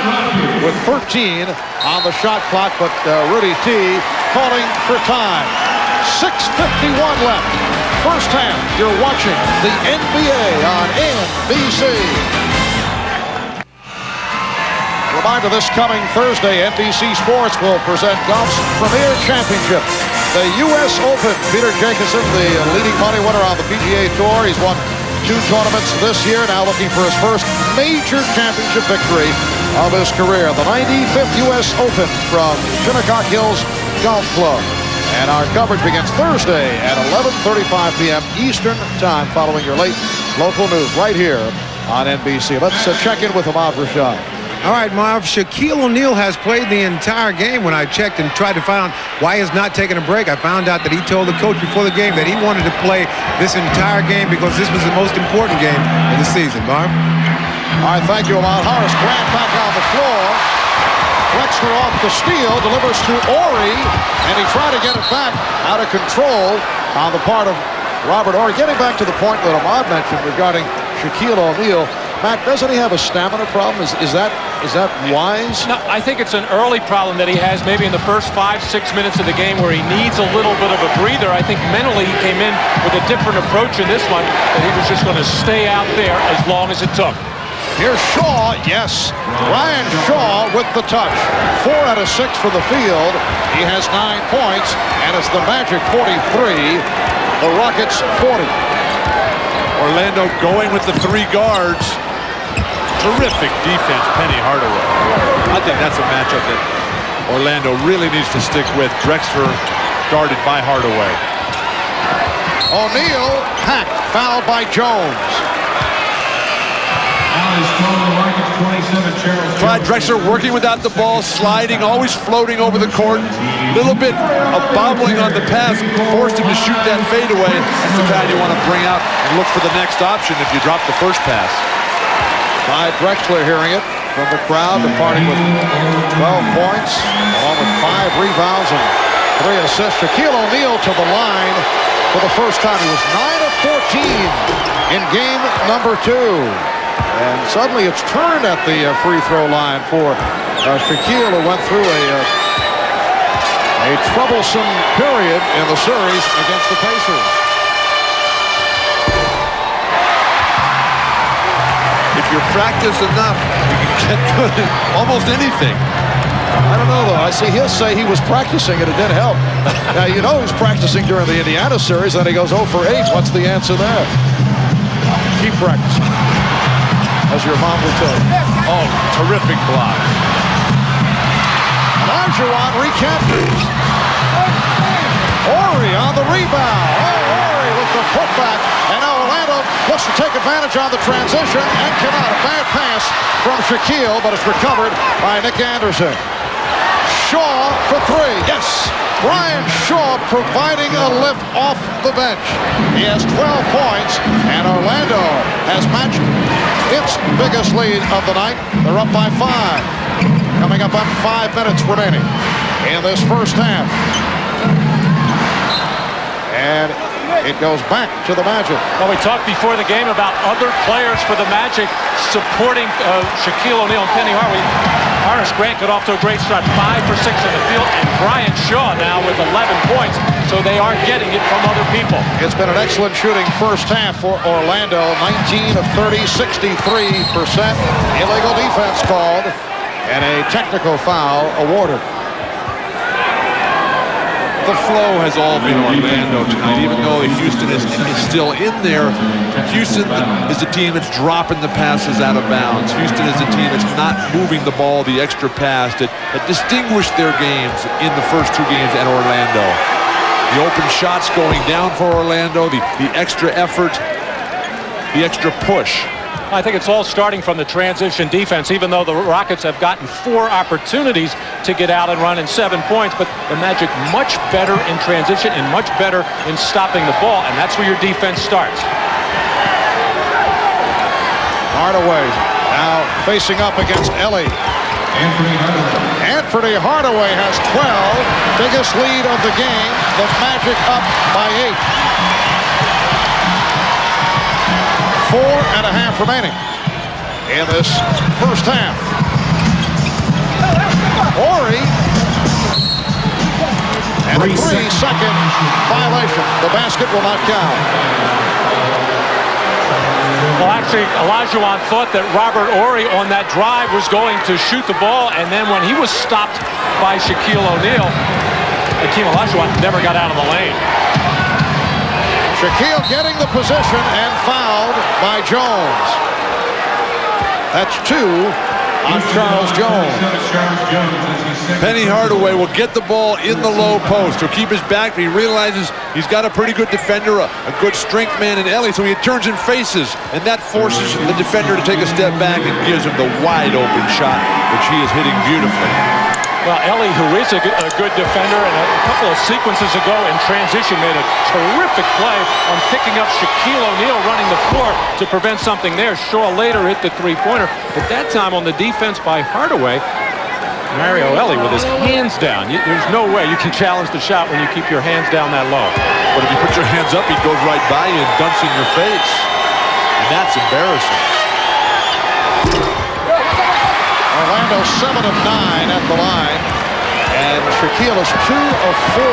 with 13 on the shot clock, but Rudy T calling for time. 6:51 left. First half. You're watching the NBA on NBC. Reminder, this coming Thursday, NBC Sports will present golf's premier championship, the U.S. Open. Peter Jacobsen, the leading money winner on the PGA Tour. He's won 2 tournaments this year, now looking for his first major championship victory of his career. The 95th U.S. Open from Shinnecock Hills Golf Club. And our coverage begins Thursday at 11:35 p.m. Eastern Time, following your late local news right here on NBC. Let's check in with Ahmad Rashad. All right, Marv, Shaquille O'Neal has played the entire game. When I checked and tried to find out why he's not taking a break, I found out that he told the coach before the game that he wanted to play this entire game because this was the most important game of the season, Marv. All right, thank you, Ahmad. Horace Grant back on the floor. Drexler off the steal, delivers to Horry, and he tried to get it back out of control on the part of Robert Horry. Getting back to the point that Ahmad mentioned regarding Shaquille O'Neal, Matt, doesn't he have a stamina problem? Is that wise? No, I think it's an early problem that he has maybe in the first 5-6 minutes of the game where he needs a little bit of a breather. I think mentally he came in with a different approach in this one, that he was just going to stay out there as long as it took. Here's Shaw, yes. Ryan Shaw with the touch. 4 out of 6 for the field. He has 9 points, and it's the Magic 43, the Rockets 40. Orlando going with the 3 guards. Terrific defense, Pennyhardaway. I think that's a matchup that Orlando really needs to stick with. Drexler guarded by Hardaway. O'Neal hacked, fouled by Jones. Clyde Drexler working without the ball, sliding, always floating over the court. A little bit of bobbling on the pass, forced him to shoot that fadeaway. That's the kind you want to bring out and look for the next option if you drop the first pass. Clyde Drexler hearing it from the crowd, departing with 12 points, along with 5 rebounds and 3 assists. Shaquille O'Neal to the line for the first time. He was 9 of 14 in game number 2. And suddenly it's turned at the free throw line for Shaquille, who went through a troublesome period in the series against the Pacers. If you practice enough, you can get good at almost anything. I don't know, though. I see he'll say he was practicing and it didn't help. Now, you know he's practicing during the Indiana series, then he goes 0 for 8. What's the answer there? Keep practicing, as your mom would tell you. Oh, terrific block. Olajuwon recaptures. Horry on the rebound. Oh, Horry with the hook back. And now Orlando looks to take advantage on the transition and cannot. A bad pass from Shaquille, but it's recovered by Nick Anderson. Shaw for three. Yes. Brian Shaw providing a lift off the bench. He has 12 points, and Orlando has matched its biggest lead of the night. They're up by 5. Coming up on 5 minutes remaining in this first half. And it goes back to the Magic. Well, we talked before the game about other players for the Magic supporting Shaquille O'Neal and Penny Hardaway. Horace Grant got off to a great start, 5 for 6 in the field, and Brian Shaw now with 11 points, so they are getting it from other people. It's been an excellent shooting first half for Orlando, 19 of 30, 63%. Illegal defense called, and a technical foul awarded. The flow has all been Orlando tonight, even though Houston is still in there. Houston is a team that's dropping the passes out of bounds. Houston is a team that's not moving the ball the extra pass that distinguished their games in the first 2 games at Orlando. The open shots going down for Orlando, the extra effort, the extra push. I think it's all starting from the transition defense, even though the Rockets have gotten 4 opportunities to get out and run in 7 points, but the Magic much better in transition and much better in stopping the ball, and that's where your defense starts. Hardaway now facing up against Ellie. Anthony Hardaway has 12, biggest lead of the game. The Magic up by 8. 4.5 remaining in this first half. Horry, and a 3-second violation. The basket will not count. Well, actually, Olajuwon thought that Robert Horry on that drive was going to shoot the ball, and then when he was stopped by Shaquille O'Neal, Hakeem Olajuwon never got out of the lane. Shaquille getting the position and fouled by Jones. That's 2 on Charles Jones. Penny Hardaway will get the ball in the low post. He'll keep his back, but he realizes he's got a pretty good defender, a good strength man in Ellie, so he turns and faces, and that forces the defender to take a step back and gives him the wide open shot, which he is hitting beautifully. Well, Ellie, who is a good defender, and a couple of sequences ago in transition made a terrific play on picking up Shaquille O'Neal running the floor to prevent something there. Shaw later hit the 3-pointer, but that time on the defense by Hardaway, Mario Ellie with his hands down. There's no way you can challenge the shot when you keep your hands down that low. But if you put your hands up, he goes right by you and dunks in your face. And that's embarrassing. Orlando 7 of 9 at the line, and Shaquille is 2 of 4.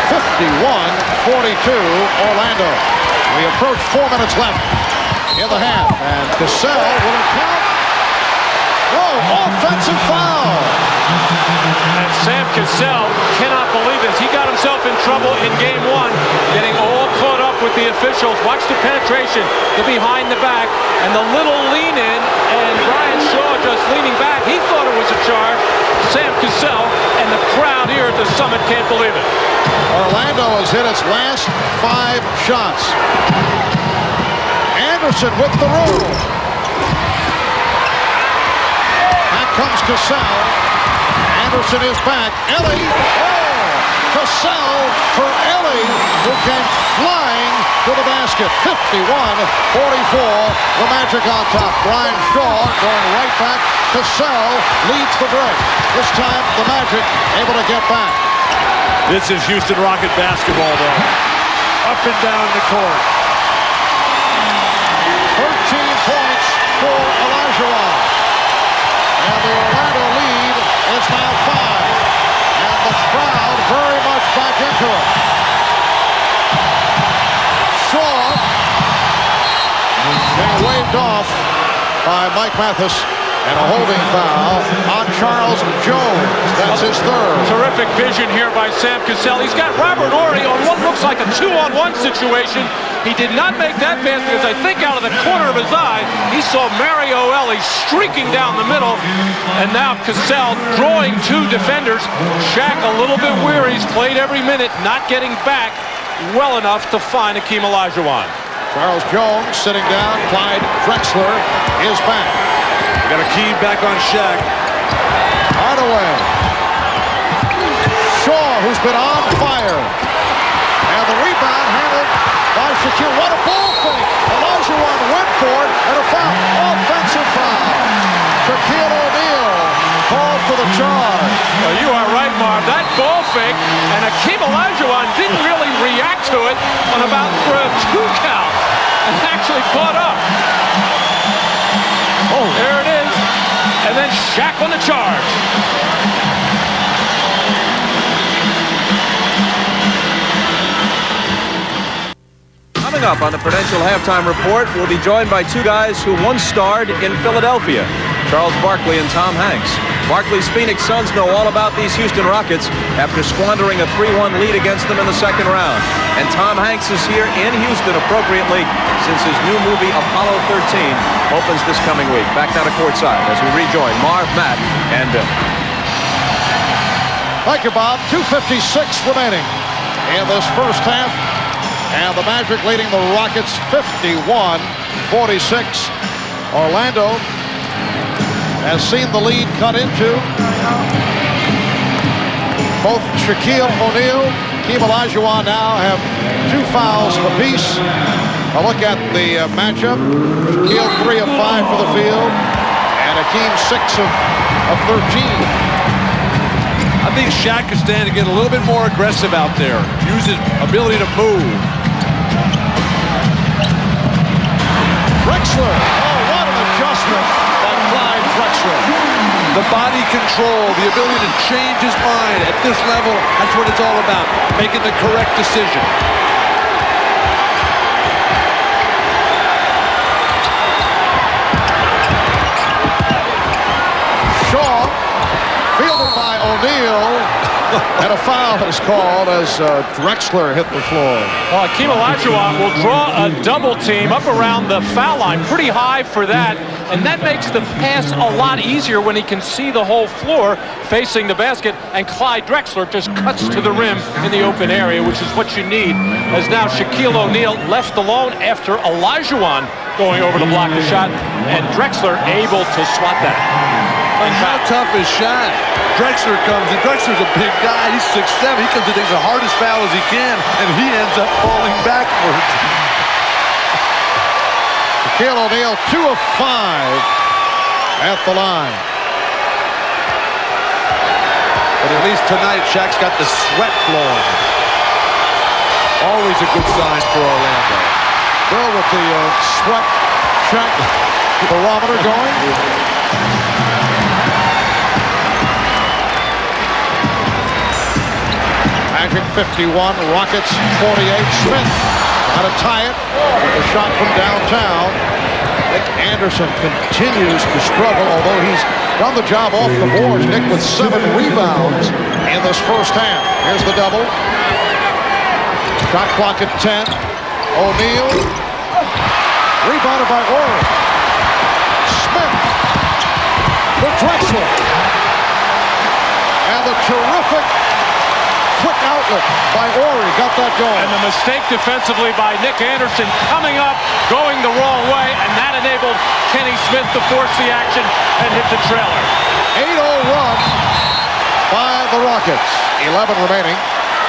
51-42 Orlando. We approach 4 minutes left in the half, and Cassell will it count? No, offensive foul. And Sam Cassell cannot believe this. He got himself in trouble in game 1, getting all caught up with the officials. Watch the penetration, the behind the back, and the little lean in, and Brian Shaw just leaning back. He thought it was a charge. Sam Cassell and the crowd here at the Summit can't believe it. Orlando has hit its last 5 shots. Anderson with the roll. Back comes Cassell. Anderson is back. Ellie. Oh! Cassell for Ellie, who came flying to the basket. 51-44. The Magic on top. Brian Shaw going right back. Cassell leads the break. This time the Magic able to get back. This is Houston Rocket basketball, though. Up and down the court. 13 points for Olajuwon. And the Orlando lead is now 5. And the crowd very much back into it. Shaw being waved off by Mike Mathis. And a holding foul on Charles Jones. That's his 3rd. Terrific vision here by Sam Cassell. He's got Robert Horry on what looks like a 2-on-1 situation. He did not make that pass because I think out of the corner of his eye, he saw Mario Ellie streaking down the middle. And now Cassell drawing 2 defenders. Shaq a little bit weary. He's played every minute, not getting back. well enough to find Hakeem Olajuwon. Charles Jones sitting down. Clyde Drexler is back. We got Hakeem back on Shaq. Hardaway. Shaw, who's been on fire. And the rebound handled by Shaquille. What a ball fake. Olajuwon went for it, and a foul. Offensive foul. Shaquille O'Neal called for the charge. Well, you are right, Marv. That ball fake, and Hakeem Olajuwon didn't really react to it on about for a 2 count, and actually caught up. Oh, there it is. And then Shaq on the charge. Coming up on the Prudential Halftime Report, we'll be joined by 2 guys who once starred in Philadelphia, Charles Barkley and Tom Hanks. Barkley's Phoenix Suns know all about these Houston Rockets after squandering a 3-1 lead against them in the second round. And Tom Hanks is here in Houston appropriately since his new movie Apollo 13 opens this coming week. Back down to courtside as we rejoin Marv, Matt, and Bill. Thank you, Bob. 2:56 remaining in this first half. And the Magic leading the Rockets 51-46. Orlando has seen the lead cut into. Both Shaquille O'Neal, Hakeem Olajuwon now have 2 fouls apiece. A look at the matchup. Shaquille 3 of 5 for the field, and Hakeem 6 of 13. I think Shaq is standing to get a little bit more aggressive out there. Use his ability to move. Drexler. Oh, what an adjustment by Clyde Drexler. The body control, the ability to change his mind at this level, that's what it's all about, making the correct decision. Shaw, fielded by O'Neal, and a foul is called as Drexler hit the floor. Well, Hakeem Olajuwon will draw a double team up around the foul line, pretty high for that, and that makes the pass a lot easier when he can see the whole floor facing the basket, and Clyde Drexler just cuts to the rim in the open area, which is what you need, as now Shaquille O'Neal left alone after Olajuwon going over to block the shot, and Drexler able to swat that. And how tough is Shaq? Drexler comes, and Drexler's a big guy. He's 6'7". He comes and takes the hardest foul as he can, and he ends up falling backwards. Shaquille O'Neal 2 of 5 at the line. But at least tonight, Shaq's got the sweat flowing. Always a good sign for Orlando. Bill with the sweat check barometer going. Magic 51, Rockets 48. Smith how to tie it with a shot from downtown. Nick Anderson continues to struggle, although he's done the job off the boards. Nick with 7 rebounds in this first half. Here's the double. Shot clock at 10. O'Neal. Rebounded by Orr. Smith. The Drexler. And the terrific quick outlet by Horry got that going. And the mistake defensively by Nick Anderson coming up, going the wrong way, and that enabled Kenny Smith to force the action and hit the trailer. 8-0 run by the Rockets. 11 remaining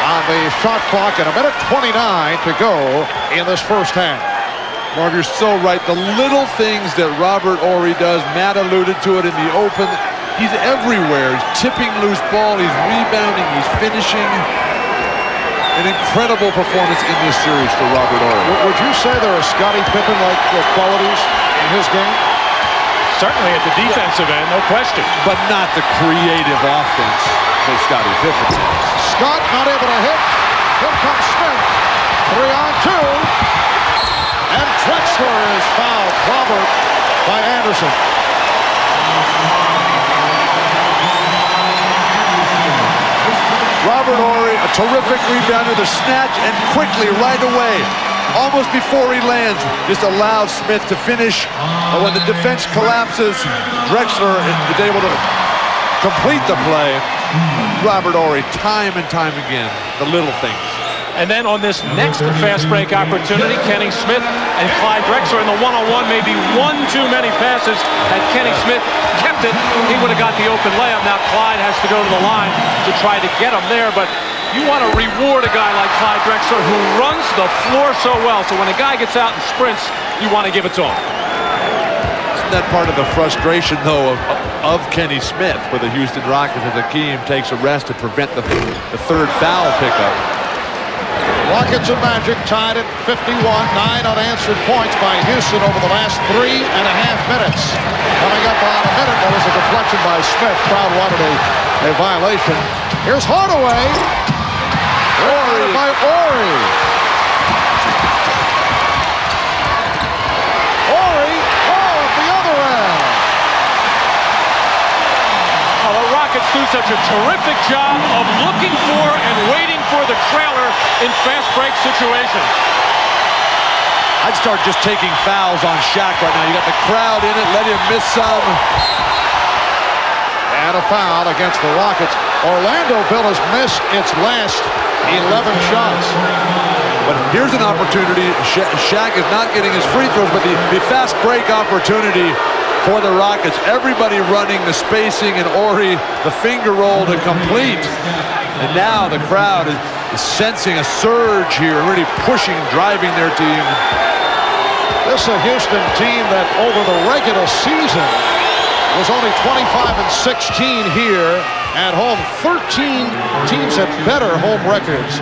on the shot clock and a minute 29 to go in this first half. Marv, you're so right. The little things that Robert Horry does, Matt alluded to it in the open. He's everywhere. He's tipping loose ball. He's rebounding. He's finishing. An incredible performance in this series for Robert Horry. Would you say there are Scottie Pippen-like qualities in his game? Certainly at the defensive end, no question. But not the creative offense that Scottie Pippen has. Scott not able to hit. Here comes Smith. 3-on-2. And Drexler is fouled. Clobbered by Anderson. Robert Horry, a terrific rebounder, the snatch, and quickly, right away, almost before he lands, just allows Smith to finish. But when the defense collapses, Drexler is able to complete the play. Robert Horry, time and time again, the little things. And then on this next fast break opportunity, Kenny Smith and Clyde Drexler in the one-on-one, maybe one too many passes. Had Kenny Smith kept it, he would have got the open layup. Now Clyde has to go to the line to try to get him there, but you want to reward a guy like Clyde Drexler who runs the floor so well. So when a guy gets out and sprints, you want to give it to him. Isn't that part of the frustration, though, of Kenny Smith for the Houston Rockets as Hakeem takes a rest to prevent the third foul pickup? Rockets and Magic tied at 51. 9 unanswered points by Houston over the last 3.5 minutes. Coming up on a minute, there was a deflection by Smith. Crowd wanted a violation. Here's Hardaway. By Ori. At the other end. Oh, the Rockets do such a terrific job of looking for and waiting for the trailer in fast break situations. I'd start just taking fouls on Shaq right now. You got the crowd in it, let him miss some. And a foul against the Rockets. Orlando-Bill has missed its last 11 shots. But here's an opportunity. Shaq is not getting his free throws, but the fast break opportunity for the Rockets. Everybody running the spacing, and Ori the finger roll to complete. And now the crowd is sensing a surge here, really pushing, driving their team. This is a Houston team that over the regular season was only 25-16 here at home. 13 teams had better home records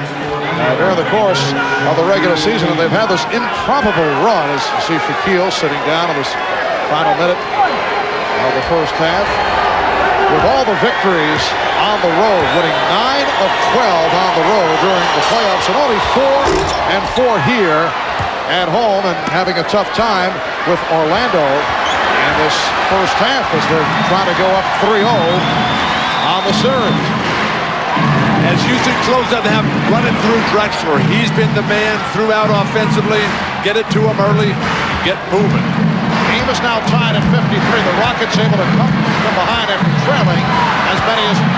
during the course of the regular season, and they've had this improbable run. As you see Shaquille sitting down in this final minute of the first half. With all the victories on the road, winning 9 of 12 on the road during the playoffs, and only 4 here at home, and having a tough time with Orlando in this first half as they're trying to go up 3-0 on the series. As Houston closed out the half, run it through Drexler. He's been the man throughout offensively. Get it to him early, get moving. Game is now tied at 53. The Rockets able to come from behind after trailing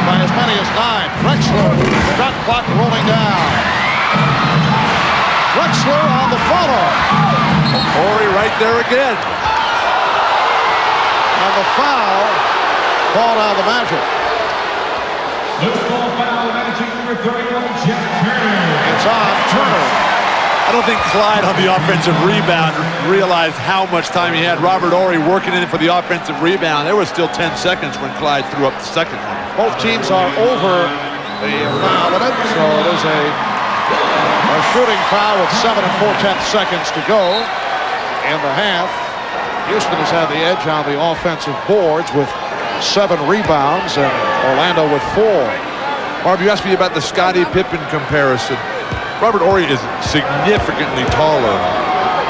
by as many as 9. Drexler, shot clock rolling down. Drexler on the follow. Ori right there again. And the foul called out of the Magic. It's on Turner. I don't think Clyde on the offensive rebound realized how much time he had. Robert Ori working in for the offensive rebound. There was still 10 seconds when Clyde threw up the second one. Both teams are over the foul limit, so it is a shooting foul with 7 4/10 seconds to go in the half. Houston has had the edge on the offensive boards with 7 rebounds, and Orlando with 4. Marv, you asked me about the Scottie Pippen comparison. Robert Ori is significantly taller.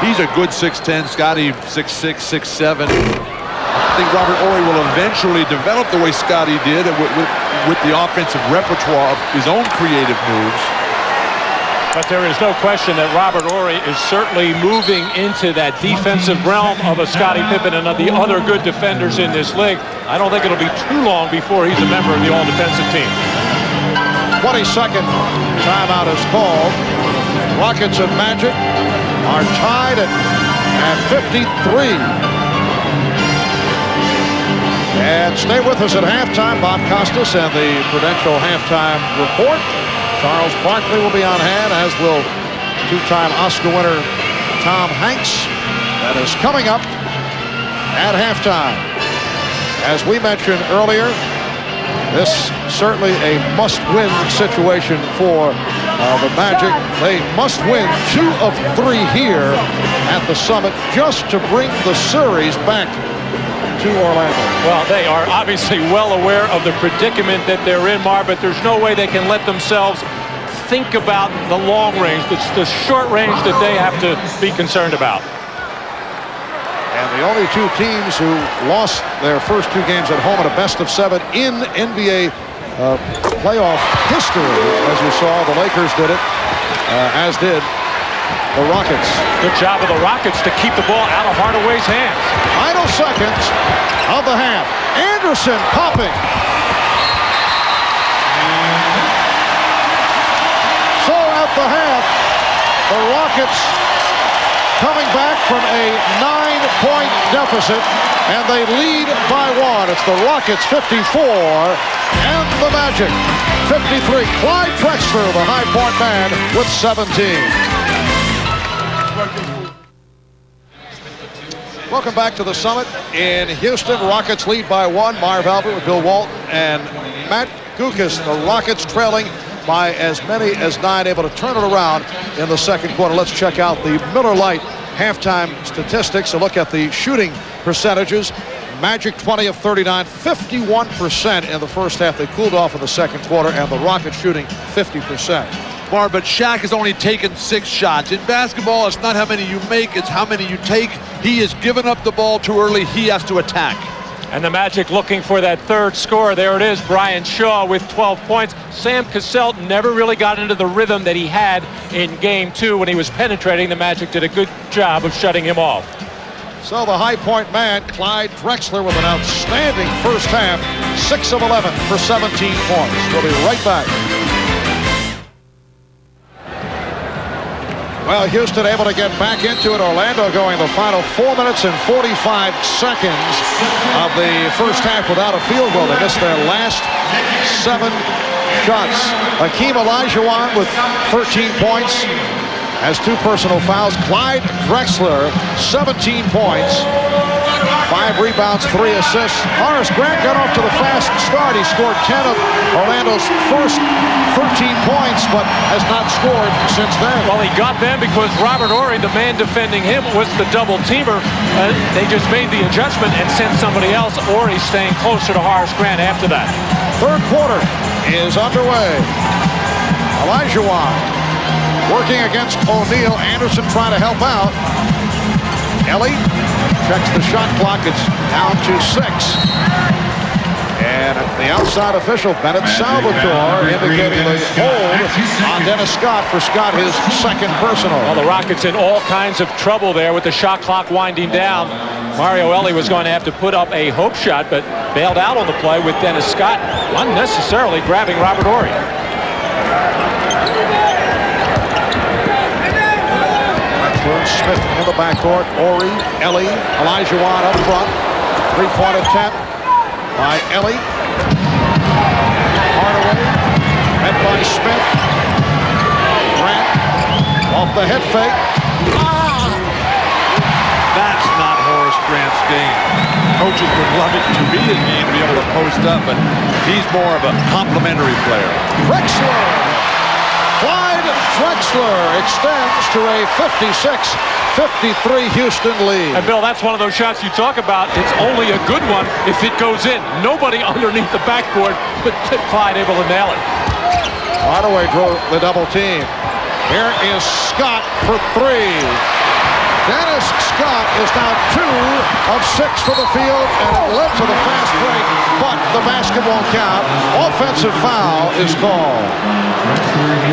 He's a good 6'10", Scottie 6'6", 6'7". I think Robert Ori will eventually develop the way Scottie did with the offensive repertoire of his own creative moves. But there is no question that Robert Ori is certainly moving into that defensive realm of a Scottie Pippen and of the other good defenders in this league. I don't think it'll be too long before he's a member of the all-defensive team. 22nd timeout is called. Rockets and Magic are tied at 53. And stay with us at halftime. Bob Costas and the Prudential halftime report. Charles Barkley will be on hand, as will two-time Oscar winner Tom Hanks. That is coming up at halftime. As we mentioned earlier, this certainly a must-win situation for the Magic. They must win 2 of 3 here at the Summit just to bring the series back to Orlando. Well, they are obviously well aware of the predicament that they're in, Marv, but there's no way they can let themselves think about the long range. It's the short range that they have to be concerned about. And the only 2 teams who lost their first 2 games at home in a best-of-7 in NBA playoff history. As you saw, the Lakers did it, as did the Rockets. Good job of the Rockets to keep the ball out of Hardaway's hands. Final seconds of the half. Anderson popping. So at the half. The Rockets coming back from a 9-point deficit, and they lead by 1. It's the Rockets 54 and the Magic 53. Clyde Drexler, the high point man, with 17. Welcome back to the Summit in Houston. Rockets lead by 1. Marv Albert with Bill Walton and Matt Gukas. The Rockets trailing by as many as 9, able to turn it around in the second quarter. Let's check out the Miller Lite halftime statistics. A look at the shooting percentages. Magic 20 of 39, 51% in the first half. They cooled off in the second quarter, and the Rockets shooting 50%. Marv, but Shaq has only taken 6 shots. In basketball, it's not how many you make, it's how many you take. He has given up the ball too early. He has to attack. And the Magic looking for that third score. There it is, Brian Shaw with 12 points. Sam Cassell never really got into the rhythm that he had in Game 2 when he was penetrating. The Magic did a good job of shutting him off. So the high point man, Clyde Drexler, with an outstanding first half, 6 of 11 for 17 points. We'll be right back. Well, Houston able to get back into it. Orlando going the final 4 minutes and 45 seconds of the first half without a field goal. They missed their last 7 shots. Hakeemolajuwon with 13 points. Has 2 personal fouls. Clyde Drexler, 17 points. 5 rebounds, 3 assists. Horace Grant got off to the fast start. He scored 10 of Orlando's first 13 points, but has not scored since then. Well, he got them because Robert Horry, the man defending him, was the double teamer. They just made the adjustment and sent somebody else. Horry staying closer to Horace Grant after that. Third quarter is underway. Olajuwon working against O'Neal. Anderson trying to help out. Ellie checks the shot clock. It's down to 6. And the outside official, Bennett Salvatore, indicating the hold on Dennis Scott for Scott, his second personal. Well, the Rockets in all kinds of trouble there with the shot clock winding down. Mario Ellie was going to have to put up a hope shot, but bailed out on the play with Dennis Scott unnecessarily grabbing Robert Horry. Smith in the backcourt. Horry, Ellie, Olajuwon up front. 3-point attempt by Ellie. Hardaway, met by Smith. Grant off the head fake. That's not Horace Grant's game. Coaches would love it to be his game to be able to post up, but he's more of a complimentary player. Drexler. Clyde Drexler extends to a 56-53 Houston lead. And Bill, that's one of those shots you talk about. It's only a good one if it goes in. Nobody underneath the backboard, but Clyde able to nail it. Hardaway drove the double team. Here is Scott for 3. Dennis Scott is now 2 of 6 for the field, and it led to the fast break, but the basket won't count. Offensive foul is called.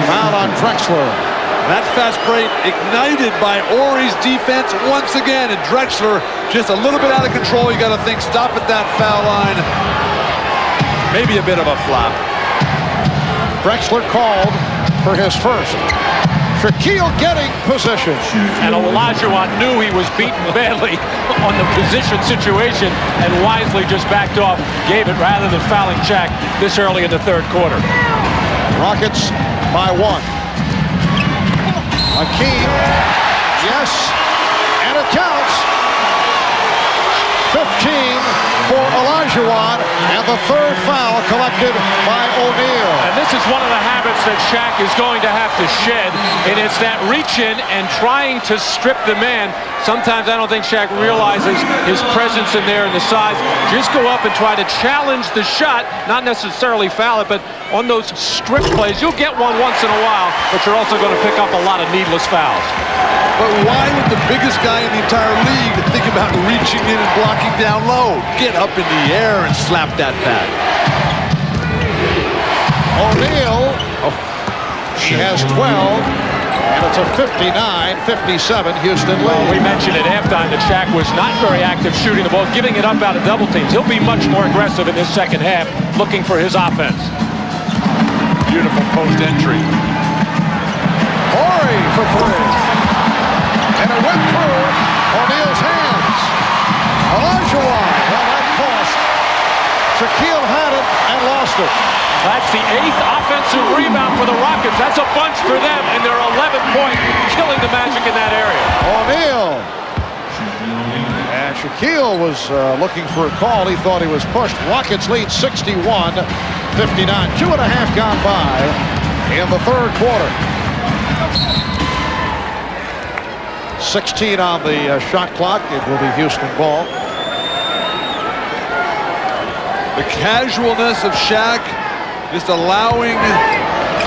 Foul on Drexler. That fast break ignited by Horry's defense once again, and Drexler just a little bit out of control. You got to think, stop at that foul line. Maybe a bit of a flop. Drexler called for his first. Shaquille getting position. And Olajuwon knew he was beaten badly on the position situation and wisely just backed off, gave it rather than fouling Shaq this early in the third quarter. Rockets by 1. Hakeem, yes, and it counts. 15 for Olajuwon, and the third foul collected by O'Neal. And this is one of the habits that Shaq is going to have to shed, and it's that reach in and trying to strip the man. Sometimes I don't think Shaq realizes his presence in there and the size. Just go up and try to challenge the shot, not necessarily foul it, but on those strip plays, you'll get one once in a while, but you're also going to pick up a lot of needless fouls. But why would the biggest guy in the entire league think about reaching in and blocking down low? Get up in the air and slap that back. O'Neal, he has 12, and it's a 59-57 Houston lead. Well, we mentioned at halftime that Shaq was not very active shooting the ball, giving it up out of double teams. He'll be much more aggressive in this second half, looking for his offense. Beautiful post entry. Drexler. That's the 8th offensive rebound for the Rockets. That's a bunch for them, and they're 11-point, killing the Magic in that area. O'Neal. And Shaquille was looking for a call. He thought he was pushed. Rockets lead 61-59. 2.5 gone by in the third quarter. 16 on the shot clock. It will be Houston ball. The casualness of Shaq just allowing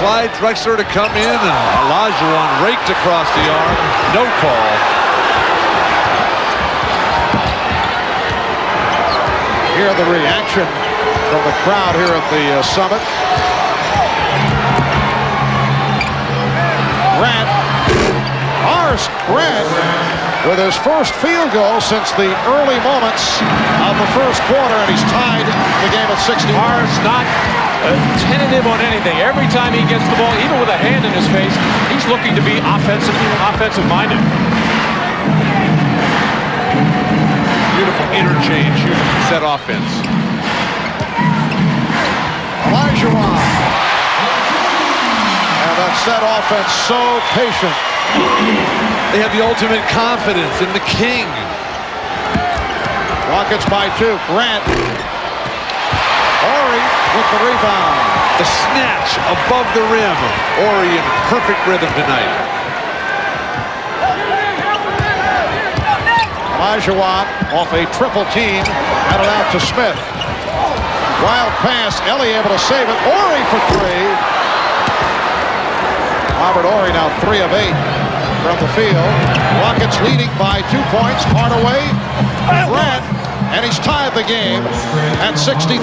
Clyde Drexler to come in, and Olajuwon raked across the arm. No call. Hear the reaction from the crowd here at the Summit. Grant with his first field goal since the early moments of the first quarter, and he's tied the game at 60. Horace not tentative on anything. Every time he gets the ball, even with a hand in his face, he's looking to be offensive-minded. Beautiful interchange here to set offense. Olajuwon. And that set offense so patient. They have the ultimate confidence in the king. Rockets by 2. Grant. Horry with the rebound. The snatch above the rim. Horry in perfect rhythm tonight. Olajuwon off a triple team. Had it out to Smith. Wild pass. Ellie able to save it. Horry for 3. Robert Horry now 3 of 8 from the field. Rockets leading by 2 points. Hardaway, Grant, and he's tied the game at 63.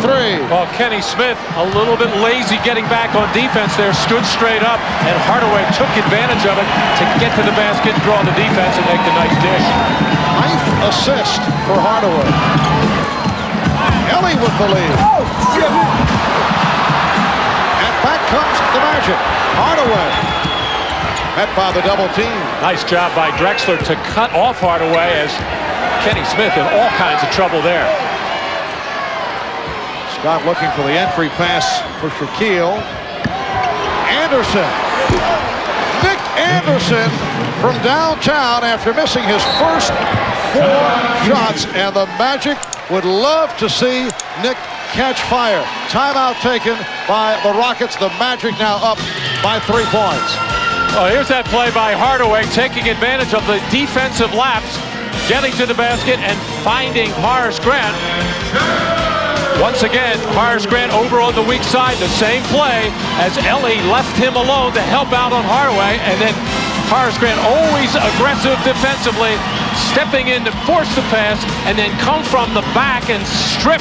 Well, Kenny Smith a little bit lazy getting back on defense there, stood straight up, and Hardaway took advantage of it to get to the basket, draw the defense, and make the nice dish. 9th assist for Hardaway. Ellie with the lead. And back comes the Magic. Hardaway. Met by the double team. Nice job by Drexler to cut off Hardaway, as Kenny Smith in all kinds of trouble there. Scott looking for the entry pass for Shaquille. Anderson. Nick Anderson from downtown after missing his first 4 shots, and the Magic would love to see Nick catch fire. Timeout taken by the Rockets. The Magic now up by 3 points. Well, here's that play by Hardaway, taking advantage of the defensive lapse, getting to the basket and finding Horace Grant. Once again, Horace Grant over on the weak side, the same play as Ellie left him alone to help out on Hardaway, and then Horace Grant always aggressive defensively, stepping in to force the pass, and then come from the back and strip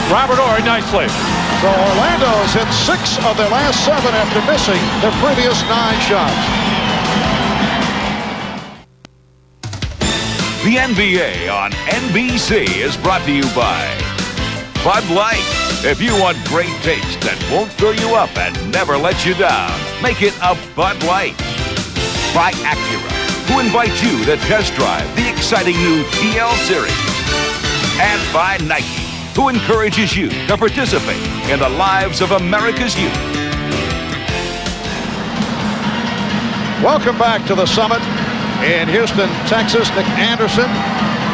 Robert Horry nicely. So Orlando's hit 6 of their last 7 after missing their previous 9 shots. The NBA on NBC is brought to you by Bud Light. If you want great taste that won't fill you up and never let you down, make it a Bud Light. By Acura, who invites you to test drive the exciting new TL Series. And by Nike, who encourages you to participate in the lives of America's youth. Welcome back to the Summit in Houston, Texas. Nick Anderson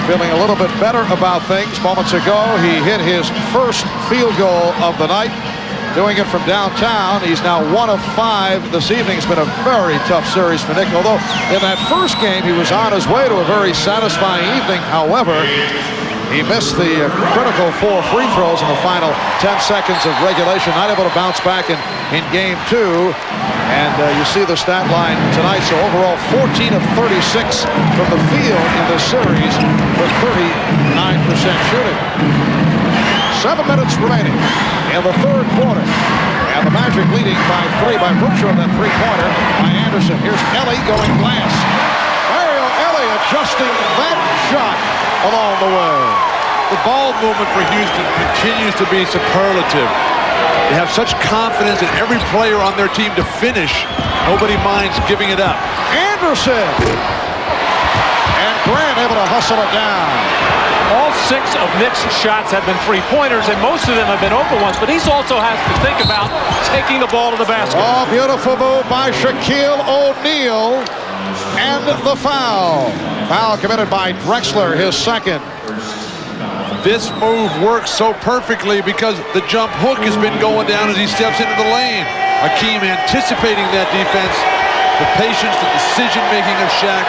feeling a little bit better about things. Moments ago, he hit his first field goal of the night, doing it from downtown. He's now 1 of 5 this evening. It's been a very tough series for Nick, although in that first game, he was on his way to a very satisfying evening. However, he missed the critical 4 free throws in the final 10 seconds of regulation. Not able to bounce back in game 2. And you see the stat line tonight. So overall, 14 of 36 from the field in this series with 39% shooting. 7 minutes remaining in the third quarter. And the Magic leading by 3 by virtue of that three-pointer by Anderson. Here's Ellie going glass. Mario Ellie adjusting that shot along the way. The ball movement for Houston continues to be superlative. They have such confidence in every player on their team to finish. Nobody minds giving it up. Anderson. And Grant able to hustle it down. All 6 of Nick's shots have been three-pointers, and most of them have been open ones, but he's also has to think about taking the ball to the basket. Oh, beautiful move by Shaquille O'Neal, and the foul. Foul committed by Drexler, his second. This move works so perfectly because the jump hook has been going down as he steps into the lane. Hakeem anticipating that defense, the patience, the decision-making of Shaq,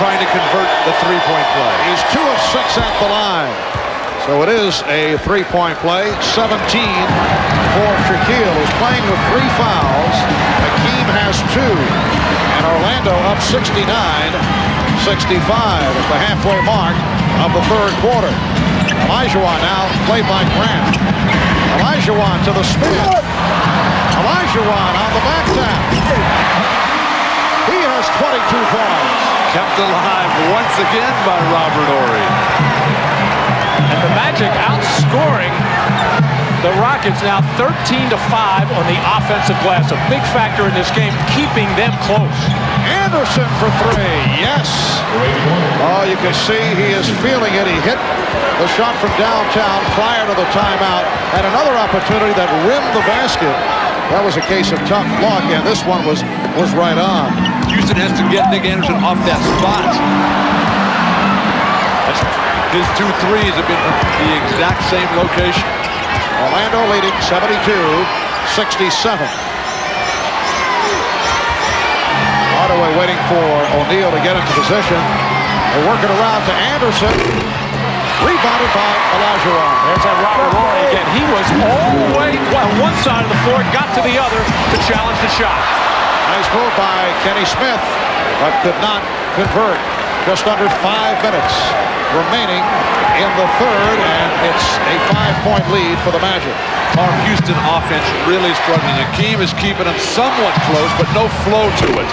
trying to convert the three-point play. He's 2 of 6 at the line. So it is a three-point play. 17 for Shaquille, who's playing with 3 fouls. Hakeem has 2. And Orlando up 69-65 at the halfway mark of the third quarter. Olajuwon now played by Grant. Olajuwon to the spin. Olajuwon on the back tap. He has 22 points. Kept alive once again by Robert Horry. And the Magic outscoring the Rockets now 13-5 on the offensive glass. A big factor in this game, keeping them close. Anderson for 3. Yes. Oh, you can see he is feeling it. He hit the shot from downtown prior to the timeout. Had another opportunity that rimmed the basket. That was a case of tough luck, and this one was right on. Houston has to get Nick Anderson off that spot. His 2 threes have been from the exact same location. Orlando leading 72-67. Hardaway waiting for O'Neal to get into position. They work it around to Anderson. Rebounded by Olajuwon. There's that Robert Horry again. He was all the way on one side of the floor, got to the other to challenge the shot. Nice move by Kenny Smith, but could not convert. Just under 5 minutes remaining in the third, and it's a 5-point lead for the Magic. Our Houston offense really struggling. Hakeem is keeping them somewhat close, but no flow to it.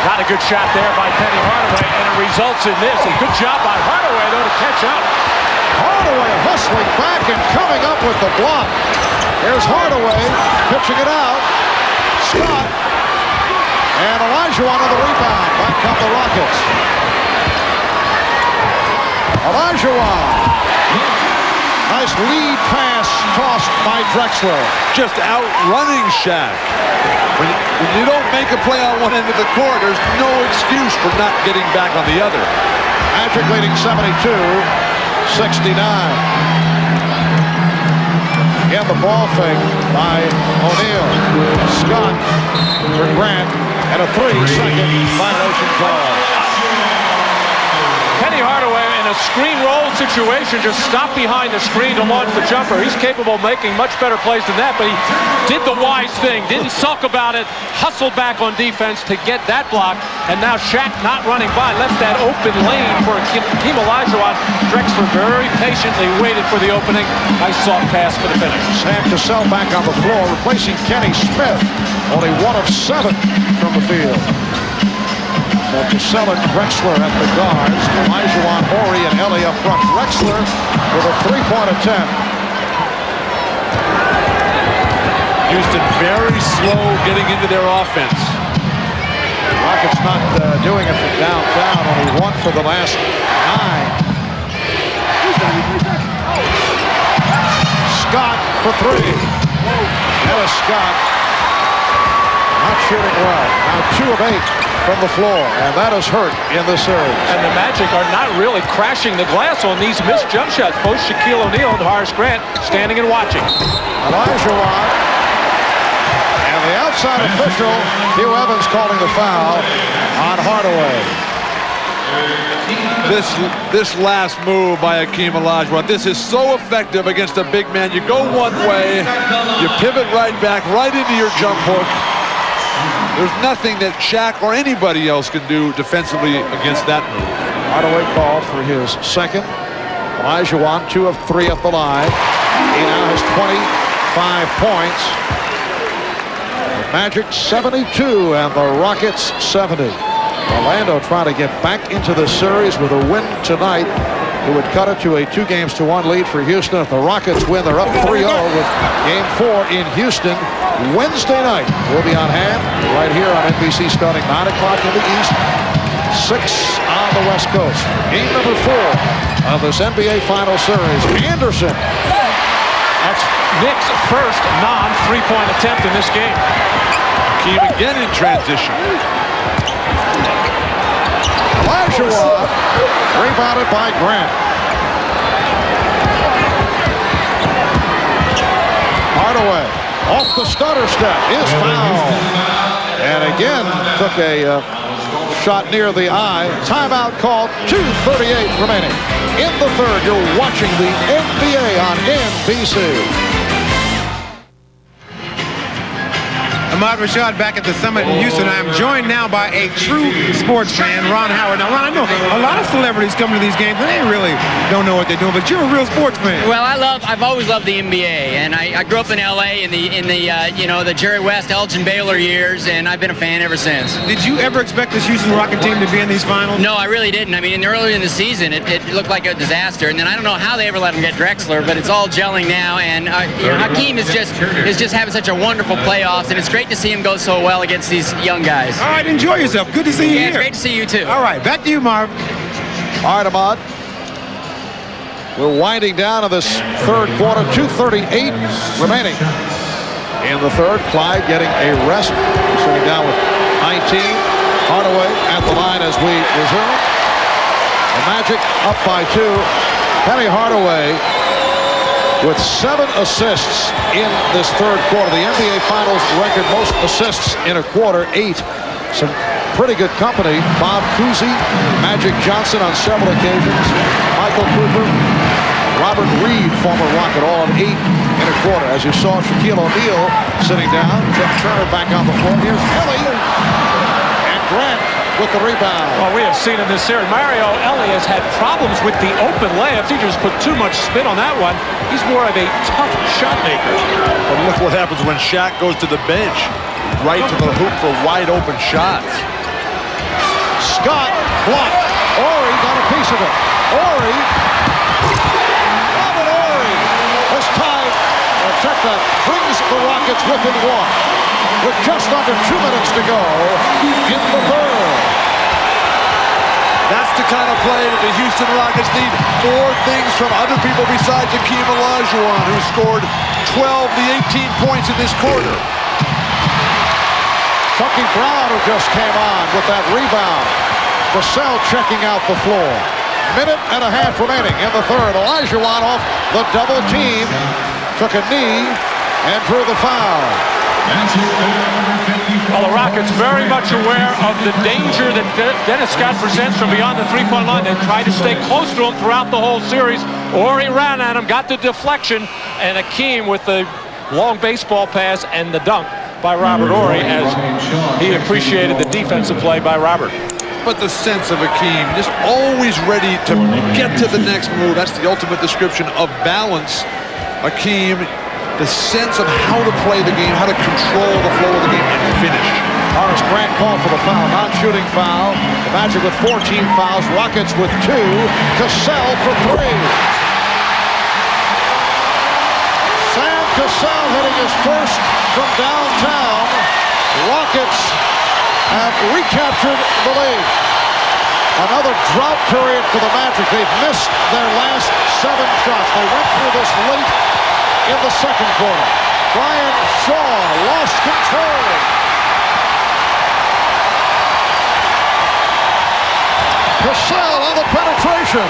Not a good shot there by Penny Hardaway, and it results in this. A good job by Hardaway, though, to catch up. Hardaway hustling back and coming up with the block. There's Hardaway pitching it out. Scott and Olajuwon on the rebound. Back come the Rockets. Olajuwon. Nice lead pass tossed by Drexler. Just outrunning Shaq. When you don't make a play on one end of the court, there's no excuse for not getting back on the other. Magic leading 72-69. Again, the ball fake by O'Neal. Scott for Grant, and a 3-second violation call. Penny Hardaway in a screen roll situation just stopped behind the screen to launch the jumper. He's capable of making much better plays than that, but he did the wise thing, didn't sulk about it, hustled back on defense to get that block, and now Shaq not running by, left that open lane for Hakeem Olajuwon. Drexler very patiently waited for the opening. Nice soft pass for the finish. Sam Cassell back on the floor, replacing Kenny Smith. Only 1 of 7 from the field. So Cassell and Drexler at the guards. Olajuwon, Horry, and Ellie up front. Drexler with a 3-point attempt. Houston very slow getting into their offense. Rockets not doing it from downtown. Only 1 for the last 9. Scott for 3. Ellis Scott not shooting well. Now 2 of 8 from the floor, and that has hurt in the series. And the Magic are not really crashing the glass on these missed jump shots. Both Shaquille O'Neal and Horace Grant standing and watching. Olajuwon, and the outside official, Hugh Evans, calling the foul on Hardaway. This last move by Hakeem Olajuwon, this is so effective against a big man. You go one way, you pivot right back, right into your jump hook. There's nothing that Shaq or anybody else can do defensively against that move. Hardaway called for his second. Olajuwon 2 of 3 at the line. He now has 25 points. The Magic 72 and the Rockets 70. Orlando trying to get back into the series with a win tonight. It would cut it to a 2-1 lead for Houston. If the Rockets win, they're up 3-0 with Game 4 in Houston Wednesday night. We'll be on hand right here on NBC starting 9 o'clock in the East. 6 on the West Coast. Game number 4 of this NBA Final Series. Anderson. That's Nick's first non-3-point attempt in this game. Hakeem again in transition. Olajuwon, rebounded by Grant. Hardaway off the stutter step is fouled. And again took a shot near the eye. Timeout called. 2:38 remaining. In the third, you're watching the NBA on NBC. Ahmad Rashad back at the Summit in Houston. I am joined now by a true sports fan, Ron Howard. Now, Ron, I know a lot of celebrities come to these games, and they really don't know what they're doing, but you're a real sports fan. Well, I've always loved the NBA, and I grew up in LA in the Jerry West, Elgin Baylor years, and I've been a fan ever since. Did you ever expect this Houston Rocket team to be in these finals? No, I really didn't. I mean, early in the season, it looked like a disaster, and then I don't know how they ever let him get Drexler, but it's all gelling now, and Hakeem is just having such a wonderful playoffs, and it's great to see him go so well against these young guys. All right, enjoy yourself. Good to see you here. It's great to see you too. All right, back to you, Marv. All right, Ahmad. We're winding down to this third quarter. 2:38 remaining. In the third, Clyde getting a rest. Sitting down with 19. Hardaway at the line as we resume. The Magic up by 2. Penny Hardaway with 7 assists in this third quarter. The NBA Finals record most assists in a quarter, 8. Some pretty good company. Bob Cousy, Magic Johnson on several occasions, Michael Cooper, Robert Reed, former Rocket, all on 8 in a quarter. As you saw, Shaquille O'Neal sitting down. Jeff Turner back on the floor. Here's Ellie and Grant with the rebound. Well, we have seen in this series, Mario Ellie has had problems with the open layups. He just put too much spin on that one. He's more of a tough shot maker. But look what happens when Shaq goes to the bench. Right to the hoop for wide open shots. Scott blocked. Ori got a piece of it. Ori. Robert Ori has tied. Tecca brings the Rockets within 1. With just under 2 minutes to go in the third. That's the kind of play that the Houston Rockets need. 4 things from other people besides Hakeem Olajuwon, who scored 12 of the 18 points in this quarter. Chucky Brown, who just came on with that rebound. Vassell checking out the floor. Minute and a half remaining in the third. Olajuwon off the double team. Took a knee and drew the foul. Well, the Rockets very much aware of the danger that Dennis Scott presents from beyond the 3-point line. They tried to stay close to him throughout the whole series. Ori ran at him, got the deflection, and Hakeem with the long baseball pass and the dunk by Robert Ori as he appreciated the defensive play by Robert. But the sense of Hakeem, just always ready to get to the next move. That's the ultimate description of balance. Hakeem, the sense of how to play the game, how to control the flow of the game and finish. Horace Grant called for the foul, non-shooting foul. The Magic with 14 fouls, Rockets with 2. Cassell for 3. Sam Cassell hitting his first from downtown. Rockets have recaptured the lead. Another drought period for the Magic. They've missed their last 7 shots. They went through this late in the second quarter. Brian Shaw lost control. Cassell on the penetration.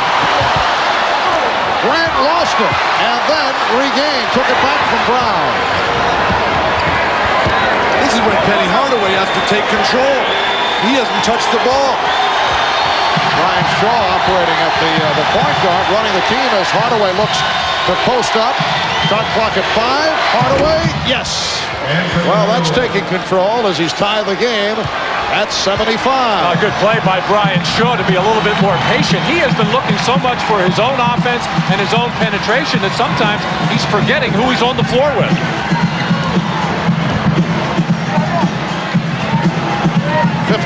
Grant lost it and then regained. Took it back from Brown. This is when Penny Hardaway has to take control. He hasn't touched the ball. Brian Shaw operating at the point guard, running the team as Hardaway looks to post up. Shot clock at 5. Hardaway, yes. Well, that's taking control as he's tied the game at 75. A good play by Brian Shaw to be a little bit more patient. He has been looking so much for his own offense and his own penetration that sometimes he's forgetting who he's on the floor with.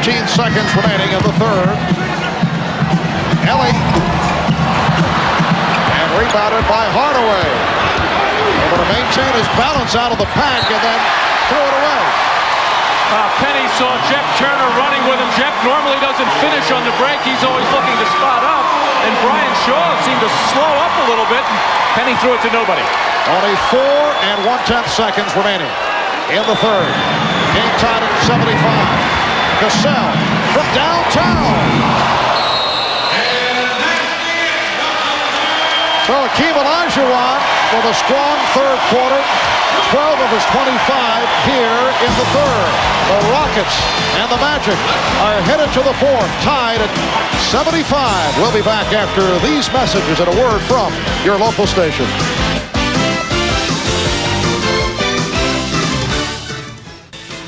Seconds remaining in the third. Ellie. And rebounded by Hardaway. Able to maintain his balance out of the pack and then throw it away. Penny saw Jeff Turner running with him. Jeff normally doesn't finish on the break. He's always looking to spot up. And Brian Shaw seemed to slow up a little bit. And Penny threw it to nobody. Only 4 1/10 seconds remaining in the third. Game tied at 75. Cassell from downtown. So Hakeem-Olajuwon with a strong third quarter. 12 of his 25 here in the third. The Rockets and the Magic are headed to the fourth, tied at 75. We'll be back after these messages and a word from your local station.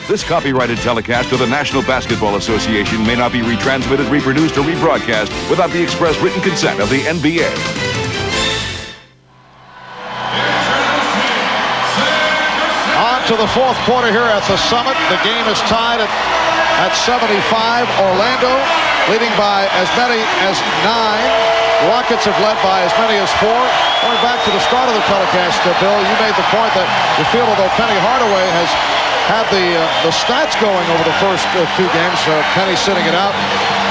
This copyrighted telecast of the National Basketball Association may not be retransmitted, reproduced, or rebroadcast without the express written consent of the NBA. On to the fourth quarter here at the Summit. The game is tied at 75. Orlando leading by as many as 9. Rockets have led by as many as 4. Going back to the start of the telecast, Bill, you made the point that you feel although Penny-Hardaway has had the stats going over the first 2 games. Penny sitting it out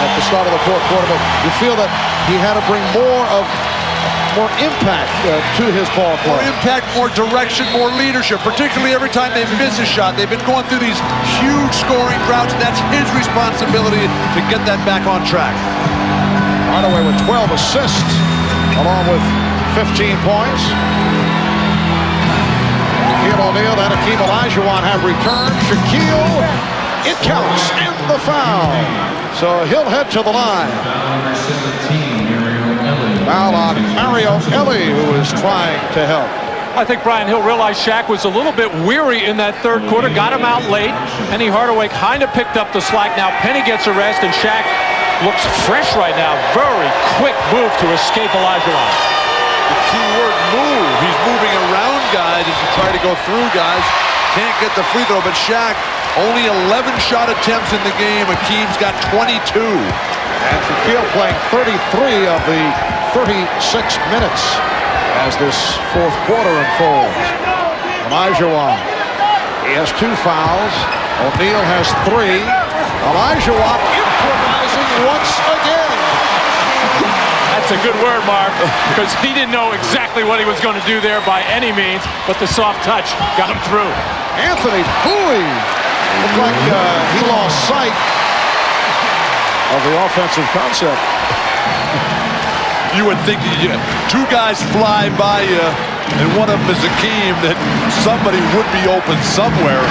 at the start of the fourth quarter, but you feel that he had to bring more impact to his ball play. More impact, more direction, more leadership, particularly every time they miss a shot. They've been going through these huge scoring droughts, and that's his responsibility to get that back on track. Hardaway with 12 assists, along with 15 points. Shaquille O'Neal and Hakeem-Olajuwon have returned. Shaquille, it counts, and the foul. So he'll head to the line. Foul on Mario Ellie, who is trying to help. I think Brian Hill realized Shaq was a little bit weary in that third quarter, got him out late. Penny-Hardaway kind of picked up the slack. Now Penny gets a rest, and Shaq looks fresh right now. Very quick move to escape Olajuwon. The key word, move. He's moving around guys as he tries to go through guys. Can't get the free throw, but Shaq only 11 shot attempts in the game. Hakeem's got 22. And Shaquille playing 33 of the 36 minutes as this fourth quarter unfolds. Olajuwon, he has 2 fouls. O'Neal has 3. Olajuwon improvising once again. That's a good word, Mark, because he didn't know exactly what he was going to do there by any means, but the soft touch got him through. Anthony Bowie looked like he lost sight of the offensive concept. You would think 2 guys fly by you, and one of them is Hakeem, that somebody would be open somewhere,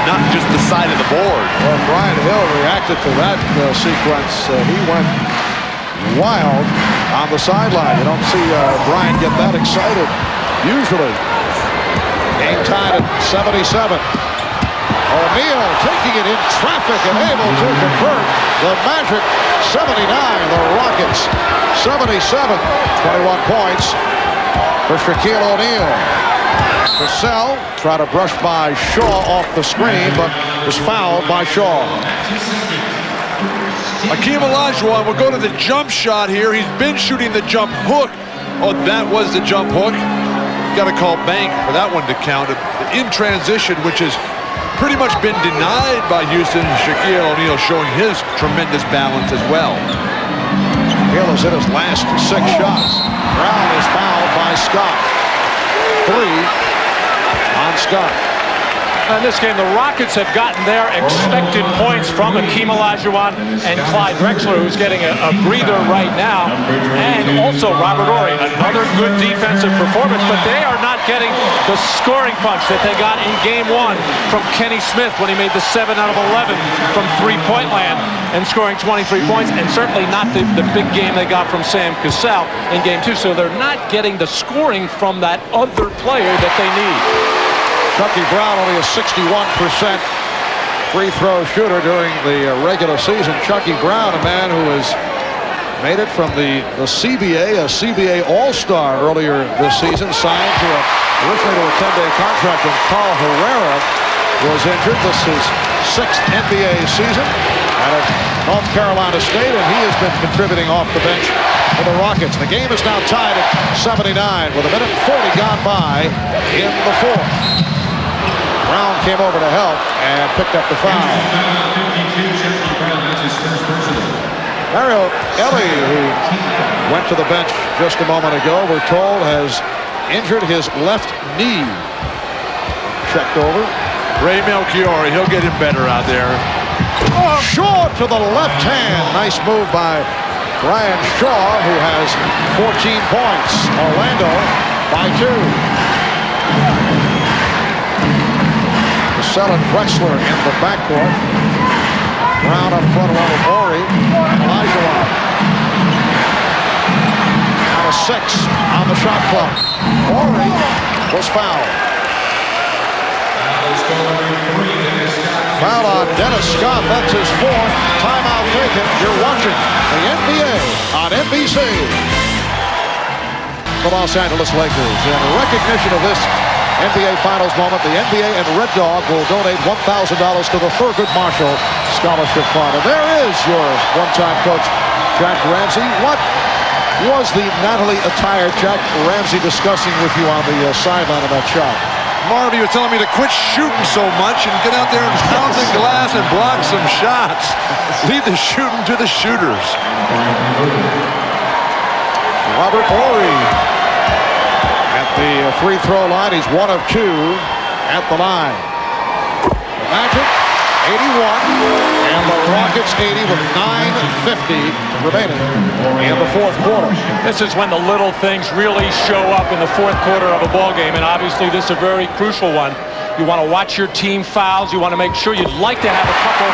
not just the side of the board. Well, Brian Hill reacted to that sequence. He went wild on the sideline. You don't see Brian get that excited usually. Game tied at 77. O'Neal taking it in traffic and able to convert. The Magic 79, the Rockets 77. 21 points for Shaquille O'Neal. Cassell tried to brush by Shaw off the screen, but was fouled by Shaw. Hakeem-Olajuwon will go to the jump shot here. He's been shooting the jump hook. Oh, that was the jump hook. Got to call bank for that one to count. In transition, which has pretty much been denied by Houston. Shaquille O'Neal showing his tremendous balance as well. Hill is in his last 6 shots. Brown is fouled by Scott. 3 on Scott. In this game, the Rockets have gotten their expected points from Hakeem-Olajuwon and Clyde Drexler, who's getting a breather right now, and also Robert Horry, another good defensive performance, but they are not getting the scoring punch that they got in Game 1 from Kenny Smith when he made the 7 out of 11 from three-point land and scoring 23 points, and certainly not the big game they got from Sam Cassell in Game 2, so they're not getting the scoring from that other player that they need. Chucky Brown only a 61% free throw shooter during the regular season. Chucky Brown, a man who has made it from the CBA, a CBA All-Star earlier this season, signed to originally to a 10-day contract when Carl Herrera was injured. This is his 6th NBA season out of North Carolina State, and he has been contributing off the bench for the Rockets. The game is now tied at 79 with 1:40 gone by in the fourth. Brown came over to help and picked up the foul. Mario Ellie, who went to the bench just a moment ago, we're told has injured his left knee. Checked over. Ray Melchiori, he'll get him better out there. Oh, Shaw to the left hand. Nice move by Brian Shaw, who has 14 points. Orlando by 2. Drexler in the backcourt. Brown up front along with Ori. Olajuwon. Out of 6 on the shot clock. Ori was fouled. Foul on Dennis Scott. That's his 4th. Timeout taken. You're watching the NBA on NBC. The Los Angeles Lakers. In recognition of this NBA Finals moment, the NBA and Red Dog will donate $1,000 to the Thurgood Marshall Scholarship Fund. And there is your one-time coach, Jack Ramsey. What was the Natalie-attired Jack Ramsey discussing with you on the sideline of that shot? Marv, you were telling me to quit shooting so much and get out there and pound the glass and block some shots. Leave the shooting to the shooters. Robert Horry at the free throw line. He's 1 of 2 at the line. The Magic 81 and the Rockets 80 with 9:50 remaining in the 4th quarter. This is when the little things really show up in the 4th quarter of a ball game, and obviously this is a very crucial one. You want to watch your team fouls. You want to make sure you'd like to have a couple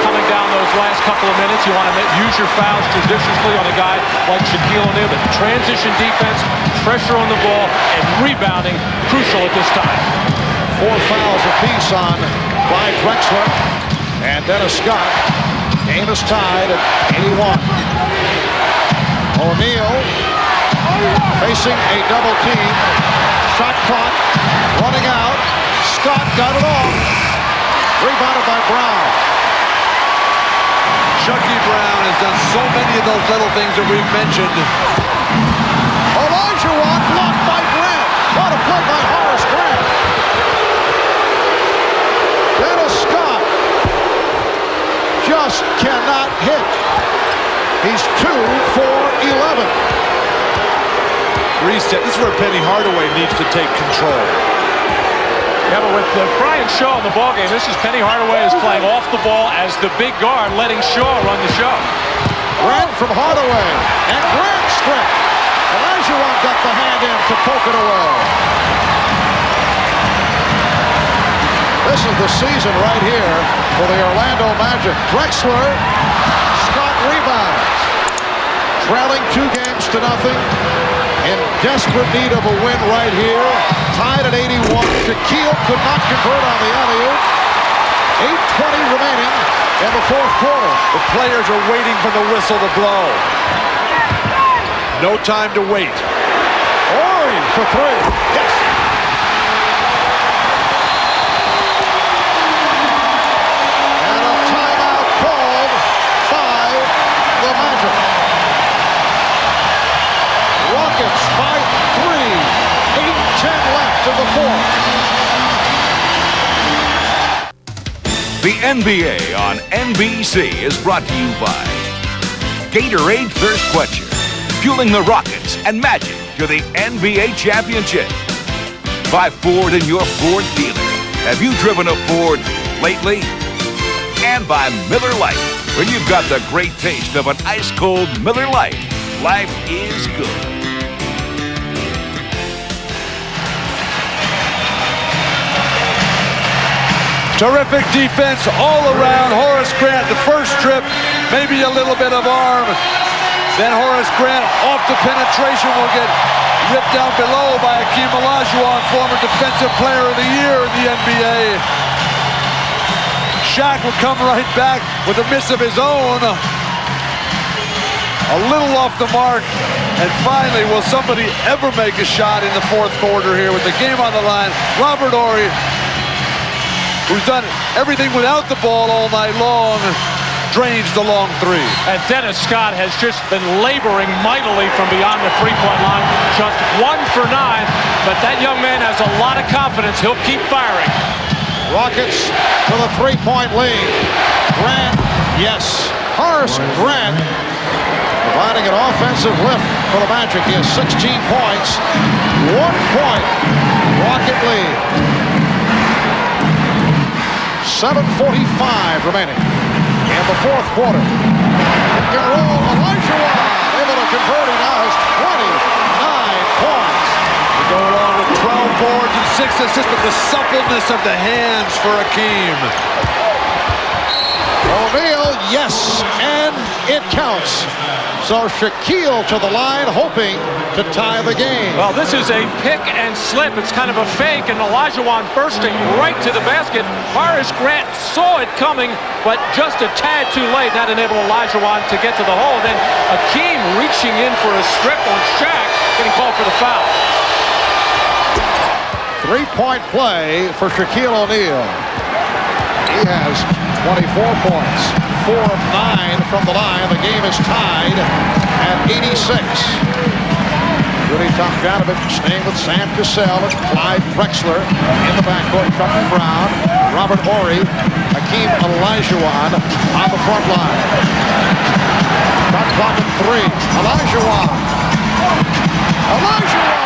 coming down those last couple of minutes. You want to use your fouls judiciously on a guy like Shaquille O'Neal. But transition defense, pressure on the ball, and rebounding crucial at this time. 4 fouls apiece on Clyde Drexler and Dennis Scott. Game is tied at 81. O'Neal facing a double team. Shot clock running out. Scott got it off. Rebounded by Brown. Chucky Brown has done so many of those little things that we've mentioned. Olajuwon blocked by Grant. What a play by Horace Grant. Dennis Scott just cannot hit. He's 2 for 11. Reset. This is where Penny-Hardaway needs to take control. Yeah, but with Brian Shaw in the ballgame, this is Penny-Hardaway is playing off the ball as the big guard, letting Shaw run the show. Grant from Hardaway, and Grant stripped. Olajuwon got the hand in to poke it away. This is the season right here for the Orlando Magic. Drexler, Scott rebounds. Trailing 2 games to nothing. In desperate need of a win right here. Tied at 81. Shaquille could not convert on the alley-oop. 8:20 remaining in the 4th quarter. The players are waiting for the whistle to blow. No time to wait. Ori for 3. Yes. And a timeout called by the Magic. Rockets by 3. 8:10 left in the 4th. The NBA on NBC is brought to you by Gatorade Thirst Quencher, fueling the Rockets and Magic to the NBA championship. By Ford and your Ford dealer. Have you driven a Ford lately? And by Miller Lite. When you've got the great taste of an ice-cold Miller Lite, life is good. Terrific defense all around. Horace Grant, the first trip, maybe a little bit of arm. Then Horace Grant off the penetration will get ripped down below by hakeemolajuwon, former Defensive Player of the Year in the NBA. Shaq will come right back with a miss of his own. A little off the mark. And finally, will somebody ever make a shot in the 4th quarter here with the game on the line? Robert Horry, who's done everything without the ball all night long, drains the long 3. And Dennis Scott has just been laboring mightily from beyond the 3-point line. Just 1 for 9, but that young man has a lot of confidence. He'll keep firing. Rockets to the three-point lead. Grant, yes. Horace Grant providing an offensive lift for the Magic. He has 16 points. 1 point. Rocket lead. 7:45 remaining in the fourth quarter. Pick and roll. Olajuwon able to convert. He now has 29 points. We go along with 12 boards and 6 assists, but the suppleness of the hands for Hakeem. O'Neal, yes, and it counts. So Shaquille to the line, hoping to tie the game. Well, this is a pick and slip. It's kind of a fake, and Olajuwon bursting right to the basket. Horace Grant saw it coming, but just a tad too late. That enabled Olajuwon to get to the hole. Then Hakeem reaching in for a strip on Shaq, getting called for the foul. Three-point play for Shaquille O'Neal. He has 24 points, 4 of 9 from the line. The game is tied at 86. Rudy Tomjanovich staying with Sam Cassell and Clyde Drexler in the backcourt. Chucky Brown, Robert Horry, Hakeem Olajuwon on the front line. Shot clock at 3. Olajuwon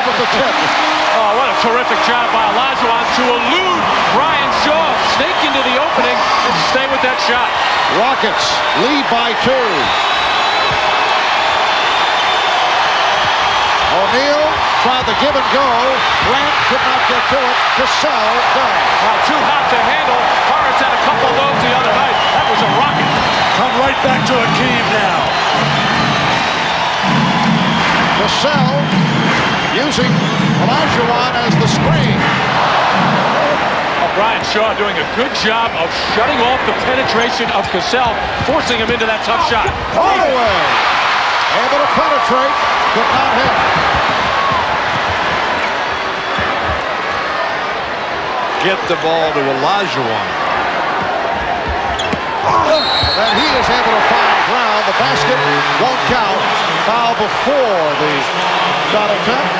with the tip. Oh, what a terrific job by Olajuwon to elude Brian Shaw, snake into the opening, and stay with that shot. Rockets lead by 2. O'Neal tried the give and go. Grant could not get to it. Cassell does. Now too hot to handle. Horace had a couple of those the other night. That was a rocket. Come right back to Hakeem now. Cassell using Olajuwon as the screen. Brian Shaw doing a good job of shutting off the penetration of Cassell, forcing him into that tough shot. Hardaway able to penetrate, could not hit. Get the ball to Olajuwon. And he is able to find ground. The basket won't count. Foul before the shot attempt.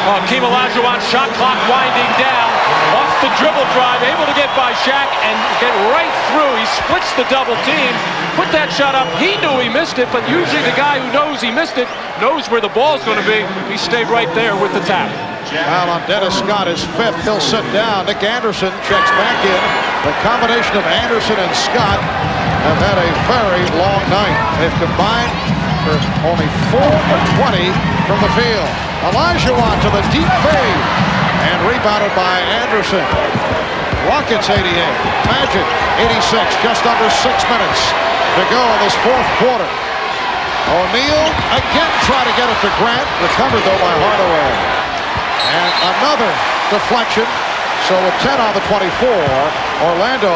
Hakeem Olajuwon, shot clock winding down. Off the dribble drive, able to get by Shaq and get right through. He splits the double team, put that shot up. He knew he missed it, but usually the guy who knows he missed it knows where the ball's going to be. He stayed right there with the tap. Foul on Dennis Scott is 5th. He'll sit down. Nick Anderson checks back in. The combination of Anderson and Scott have had a very long night. They've combined for only 4 of 20 from the field. Olajuwon to the deep fade and rebounded by Anderson. Rockets 88, Magic 86, just under 6 minutes to go in this fourth quarter. O'Neal again trying to get it to Grant, recovered though by Hardaway. And another deflection. So with 10 on the 24, Orlando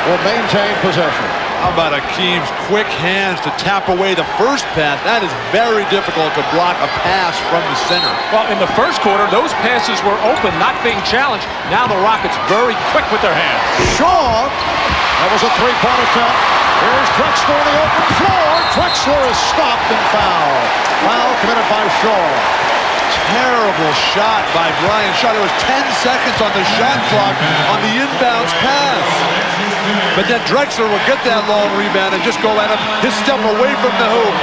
will maintain possession. How about Hakeem's quick hands to tap away the first pass? That is very difficult to block a pass from the center. Well, in the first quarter, those passes were open, not being challenged. Now the Rockets very quick with their hands. Shaw, that was a three-point attempt. Here's Drexler on the open floor. Drexler is stopped and fouled. Foul committed by Shaw. Terrible shot by Brian Shaw. There was 10 seconds on the shot clock on the inbounds pass. But then Drexler will get that long rebound and just go at him. His step away from the hoop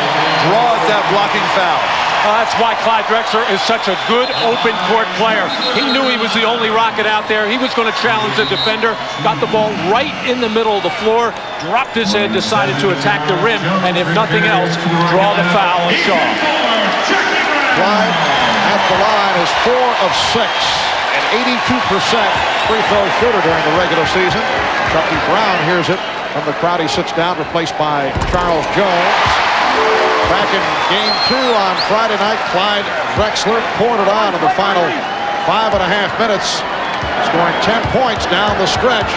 draws that blocking foul. That's why Clyde Drexler is such a good open court player. He knew he was the only Rocket out there. He was going to challenge the defender. Got the ball right in the middle of the floor. Dropped his head, decided to attack the rim. And if nothing else, draw the foul on Shaw. Clyde at the line is 4 of 6. An 82% free throw shooter during the regular season. Chucky Brown hears it from the crowd. He sits down, replaced by Charles Jones. Back in game 2 on Friday night, Clyde Drexler poured it on in the final 5.5 minutes, scoring 10 points down the stretch.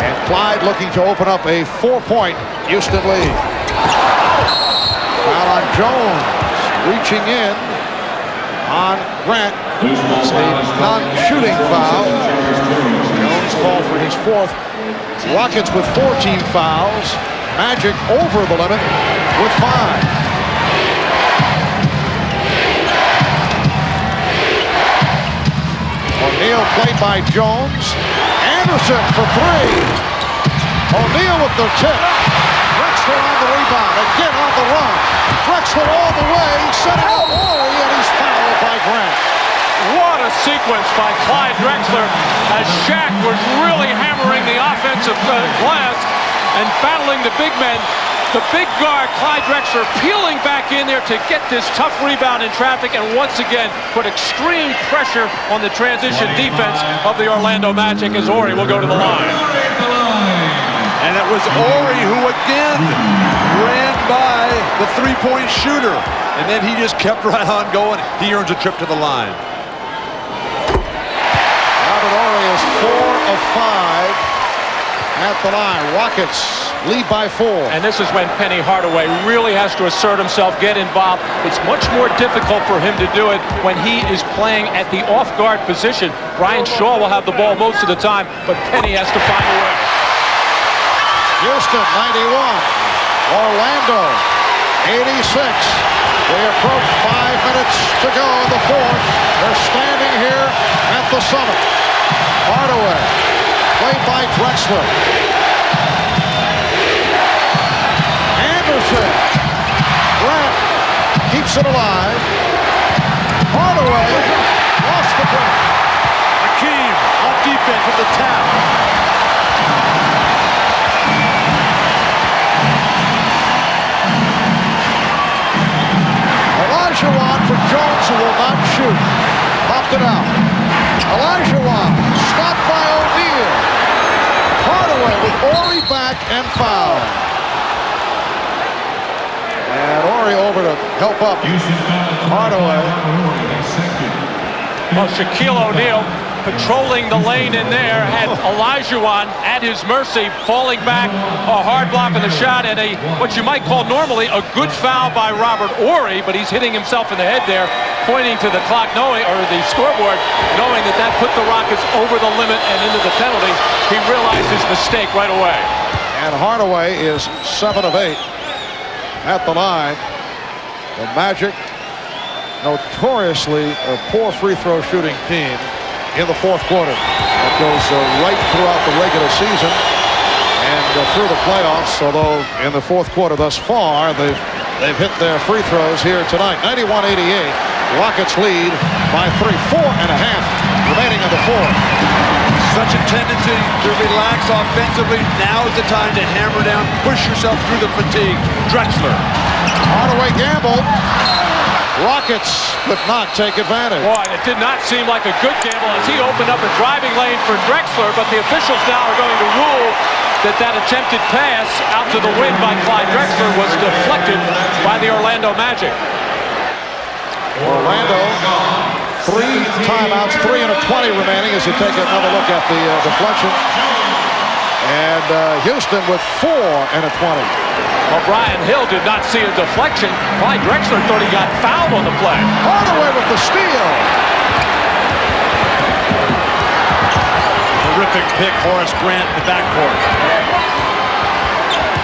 And Clyde looking to open up a 4-point Houston lead. Foul on Jones, reaching in on Grant. It's a non-shooting foul. Jones called for his 4th. Rockets with 14 fouls. Magic over the limit with 5. O'Neal played by Jones. And Anderson for three. O'Neal with the tip. Drexler on the rebound. Again on the run. Drexler all the way. Setting up Horry, and he's fouled by Grant. What a sequence by Clyde Drexler as Shaq was really hammering the offensive glass and battling the big men. The big guard, Clyde Drexler, peeling back in there to get this tough rebound in traffic and once again put extreme pressure on the transition defense of the Orlando Magic as Horry will go to the line. And it was Horry who again ran by the three-point shooter. And then he just kept right on going. He earns a trip to the line. Robert Horry is 4 of 5 at the line. Rockets lead by 4. And this is when Penny Hardaway really has to assert himself, get involved. It's much more difficult for him to do it when he is playing at the off-guard position. Brian Shaw will have the ball most of the time, but Penny has to find a way. Houston 91, Orlando 86. They approach 5 minutes to go in the fourth. They're standing here at the summit. Hardaway, played by Drexler. Anderson, Grant keeps it alive. Hardaway lost the break. Hakeem on defense with the tap. Olajuwon for Jones, who will not shoot. Popped it out. Olajuwon stopped by O'Neal. Hardaway with Horry back and foul. And Horry over to help up Hardaway. Well, Shaquille O'Neal patrolling the lane in there had Olajuwon at his mercy, falling back, a hard block on the shot, and what you might call normally a good foul by Robert Horry, but he's hitting himself in the head there, pointing to the clock, knowing, or the scoreboard, knowing that that put the Rockets over the limit and into the penalty. He realized his mistake right away. And Hardaway is 7 of 8 at the line. The Magic, notoriously a poor free throw shooting team in the fourth quarter. That goes right throughout the regular season and through the playoffs, although in the fourth quarter thus far they've hit their free throws here tonight. 91-88. Rockets lead by 3. 4.5 remaining in the fourth. Such a tendency to relax offensively. Now is the time to hammer down, push yourself through the fatigue. Drexler. Hardaway gambled. Rockets could not take advantage. Boy, it did not seem like a good gamble as he opened up a driving lane for Drexler, but the officials now are going to rule that attempted pass out to the wind by Clyde Drexler was deflected by the Orlando Magic. Orlando, 3 timeouts, 3 and a 20 remaining as you take another look at the deflection. And Houston with 4 and a 20. Well, Brian Hill did not see a deflection. Clyde Drexler thought he got fouled on the play. Hardaway with the steal. Terrific pick, Horace Grant in the backcourt.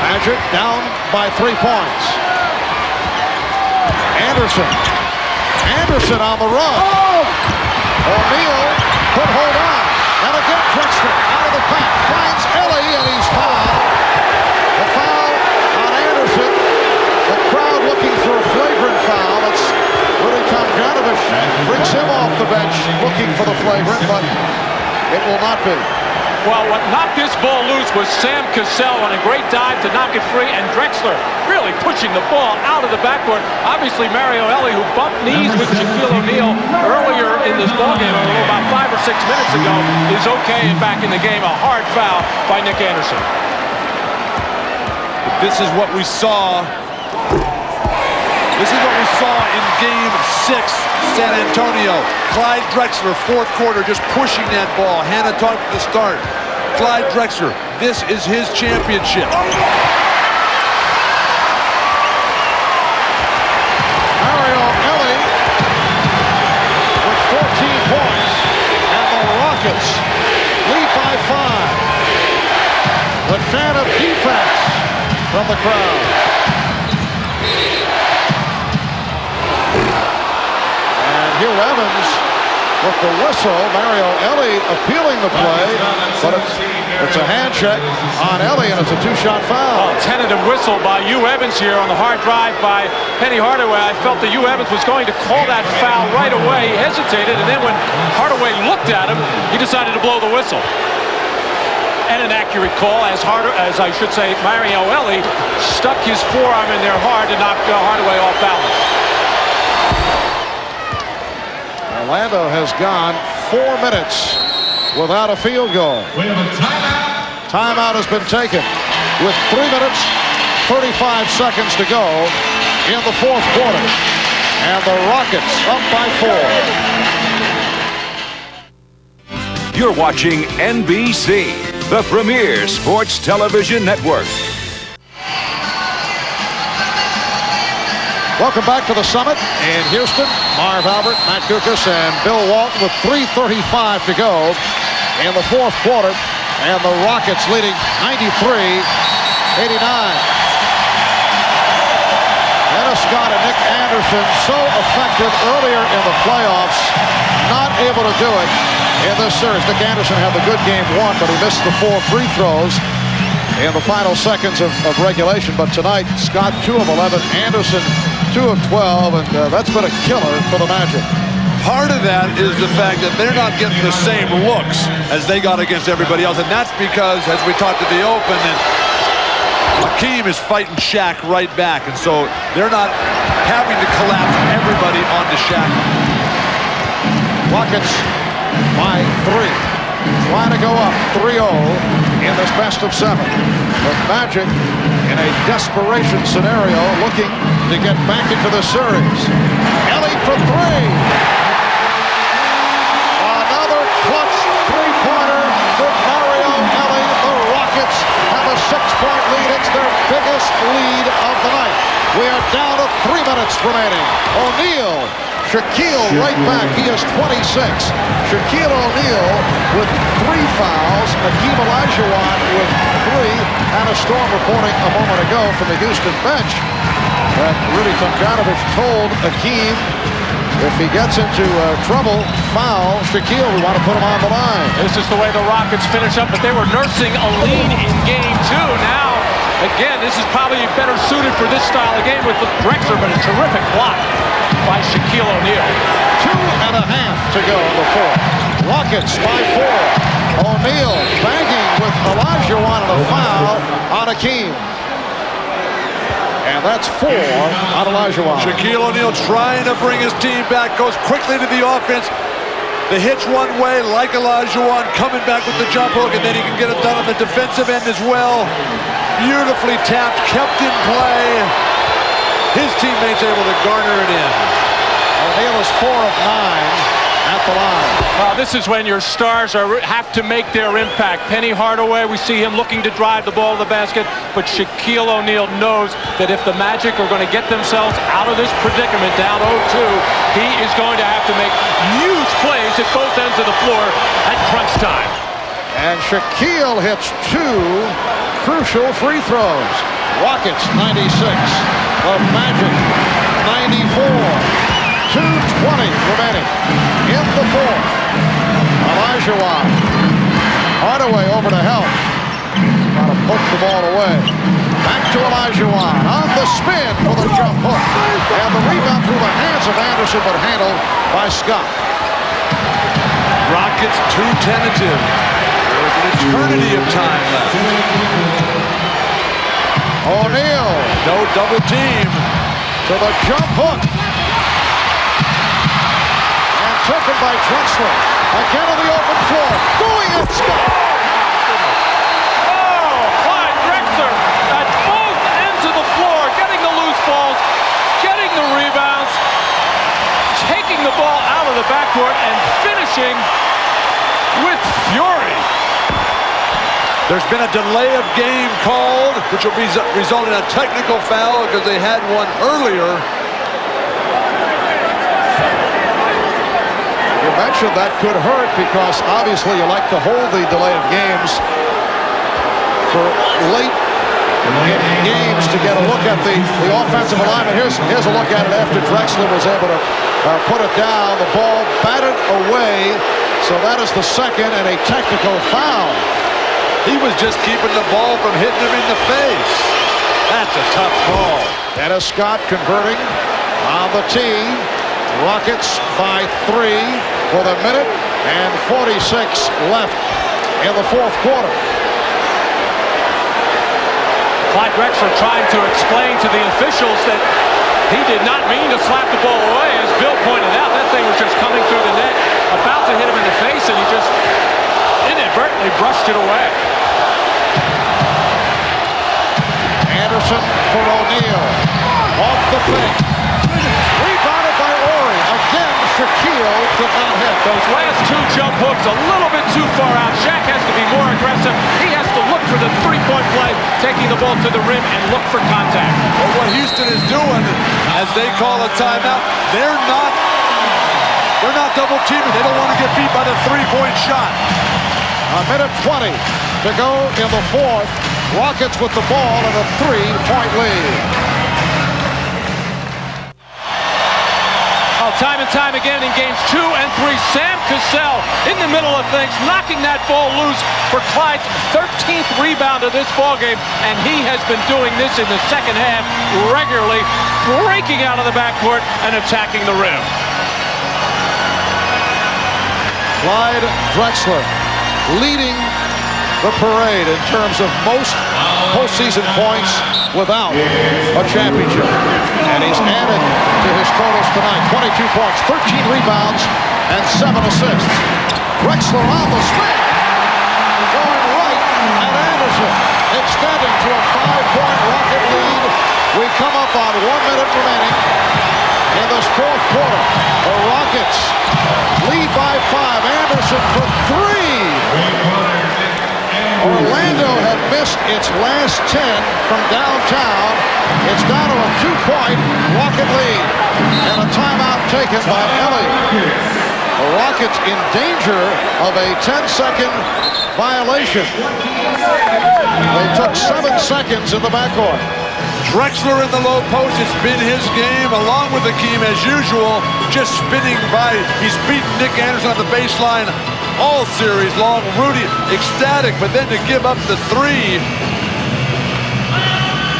Magic down by 3 points. Anderson on the run. O'Neal could hold on. And again, Drexler out of the pack. Finds Ellie, and he's fouled. The foul on Anderson. The crowd looking for a flagrant foul. It's Rudy Tomjanovich brings him off the bench looking for the flagrant, but it will not be. Well, what knocked this ball loose was Sam Cassell on a great dive to knock it free, and Drexler really pushing the ball out of the backcourt. Obviously, Mario Ellie, who bumped knees with Shaquille O'Neal earlier in this ballgame, about 5 or 6 minutes ago, is okay and back in the game. A hard foul by Nick Anderson. This is what we saw. This is what we saw in Game 6, San Antonio. Clyde Drexler, fourth quarter, just pushing that ball. Hannah talked at the start. Clyde Drexler, this is his championship. Mario Ellie with 14 points, and the Rockets lead by 5. The chant of defense from the crowd. Hugh Evans with the whistle. Mario Elie appealing the play, but it's a hand check on Elie, and it's a two-shot foul. Tentative whistle by Hugh Evans here on the hard drive by Penny Hardaway. I felt that Hugh Evans was going to call that foul right away. He hesitated, and then when Hardaway looked at him, he decided to blow the whistle. And an accurate call, as I should say, Mario Elie stuck his forearm in there hard to knock Hardaway off balance. Orlando has gone 4 minutes without a field goal. We have a timeout. Timeout has been taken with 3 minutes, 35 seconds to go in the fourth quarter. And the Rockets up by 4. You're watching NBC, the premier sports television network. Welcome back to the Summit in Houston. Marv Albert, Matt Kukas, and Bill Walton with 3:35 to go in the fourth quarter. And the Rockets leading 93-89. Dennis Scott and Nick Anderson so effective earlier in the playoffs, not able to do it in this series. Nick Anderson had the good game one, but he missed the 4 free throws in the final seconds of regulation. But tonight, Scott 2 of 11, Anderson 2 of 12, and that's been a killer for the Magic. Part of that is the fact that they're not getting the same looks as they got against everybody else, and that's because, as we talked at the Open, that Hakeem is fighting Shaq right back, and so they're not having to collapse everybody onto Shaq. Rockets by 3, trying to go up 3-0 in this best of 7. The Magic in a desperation scenario, looking to get back into the series. Elie for 3. Another clutch three-pointer for Mario Elie. The Rockets have a 6-point lead. It's their biggest lead of the night. We are down to 3 minutes remaining. O'Neal, Shaquille right back. He has 26. Shaquille O'Neal with 3 fouls. Hakeem-olajuwon with 3. Hannah Storm reporting a moment ago from the Houston bench that Rudy Tomjanovich told Hakeem, if he gets into trouble, foul Shaquille, we want to put him on the line. This is the way the Rockets finish up, but they were nursing a lead in game 2. Now, again, this is probably better suited for this style of game with Drexler, but a terrific block by Shaquille O'Neal. 2.5 to go in the fourth. Rockets by 4. O'Neal banging with Olajuwon and a foul on Hakeem. And that's 4 on Olajuwon. Shaquille O'Neal trying to bring his team back, goes quickly to the offense. The hitch one way, like Olajuwon, coming back with the jump hook, and then he can get it done on the defensive end as well. Beautifully tapped, kept in play. His teammates able to garner it in. O'Neal is 4 of 9 at the line. Well, this is when your stars have to make their impact. Penny Hardaway, we see him looking to drive the ball to the basket, but Shaquille O'Neal knows that if the Magic are going to get themselves out of this predicament, down 0-2, he is going to have to make huge plays at both ends of the floor at crunch time. And Shaquille hits 2 crucial free throws. Rockets 96, the Magic 94. 2:20 remaining in the fourth. Olajuwon. Hardaway over to help. Trying to poke the ball away. Back to Olajuwon on the spin for the jump hook. And the rebound through the hands of Anderson, but handled by Scott. Rockets too tentative. There's an eternity of time left. O'Neal. No double team. To the jump hook. Taken by Drexler. Again on the open floor. Going at Scott. Oh, Clyde Drexler at both ends of the floor, getting the loose balls, getting the rebounds, taking the ball out of the backcourt, and finishing with fury. There's been a delay of game called, which will result in a technical foul because they had one earlier. You mentioned that could hurt because obviously you like to hold the delay of games for late in games to get a look at the offensive alignment. Here's a look at it after Drexler was able to put it down. The ball batted away. So that is the second and a technical foul. He was just keeping the ball from hitting him in the face. That's a tough call. Dennis Scott converting on the tee. Rockets by 3 with a minute and 46 left in the fourth quarter. Clyde Drexler trying to explain to the officials that he did not mean to slap the ball away. As Bill pointed out, that thing was just coming through the net, about to hit him in the face, and he just inadvertently brushed it away. Anderson for O'Neal. Off the fake. Rebounded by Ori. Again, Shaquille did not hit. Those last 2 jump hooks a little bit too far out. Shaq has to be more aggressive. He has to look for the 3-point play, taking the ball to the rim and look for contact. But what Houston is doing, as they call a timeout, they're not double teaming. They don't want to get beat by the 3-point shot. A minute 20 to go in the fourth. Rockets with the ball and a 3-point lead. Time and time again in games 2 and 3, Sam Cassell in the middle of things, knocking that ball loose for Clyde's 13th rebound of this ballgame, and he has been doing this in the second half regularly, breaking out of the backcourt and attacking the rim. Clyde Drexler leading the parade in terms of most postseason points without a championship. And he's added to his totals tonight. 22 points, 13 rebounds, and 7 assists. Drexler on the spin. Going right at Anderson. Extending to a 5-point Rocket lead. We come up on 1 minute remaining in this fourth quarter. The Rockets lead by 5. Anderson for 3. Orlando had missed its last 10 from downtown. It's down to a 2-point Rocket lead. And a timeout taken by Ellie. The Rockets in danger of a 10-second violation. They took 7 seconds in the backcourt. Drexler in the low post. It's been his game, along with Hakeem as usual, just spinning by. He's beaten Nick Anderson on the baseline all series long. Rudy ecstatic, but then to give up the 3.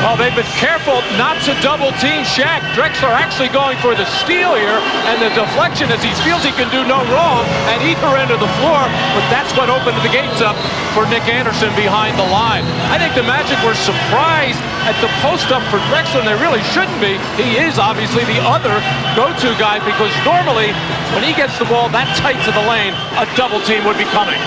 Well, they've been careful not to double team Shaq. Drexler actually going for the steal here, and the deflection as he feels he can do no wrong at either end of the floor, but that's what opened the gates up for Nick Anderson behind the line. I think the Magic were surprised at the post-up for Drexler, and they really shouldn't be. He is obviously the other go-to guy, because normally when he gets the ball that tight to the lane, a double team would be coming.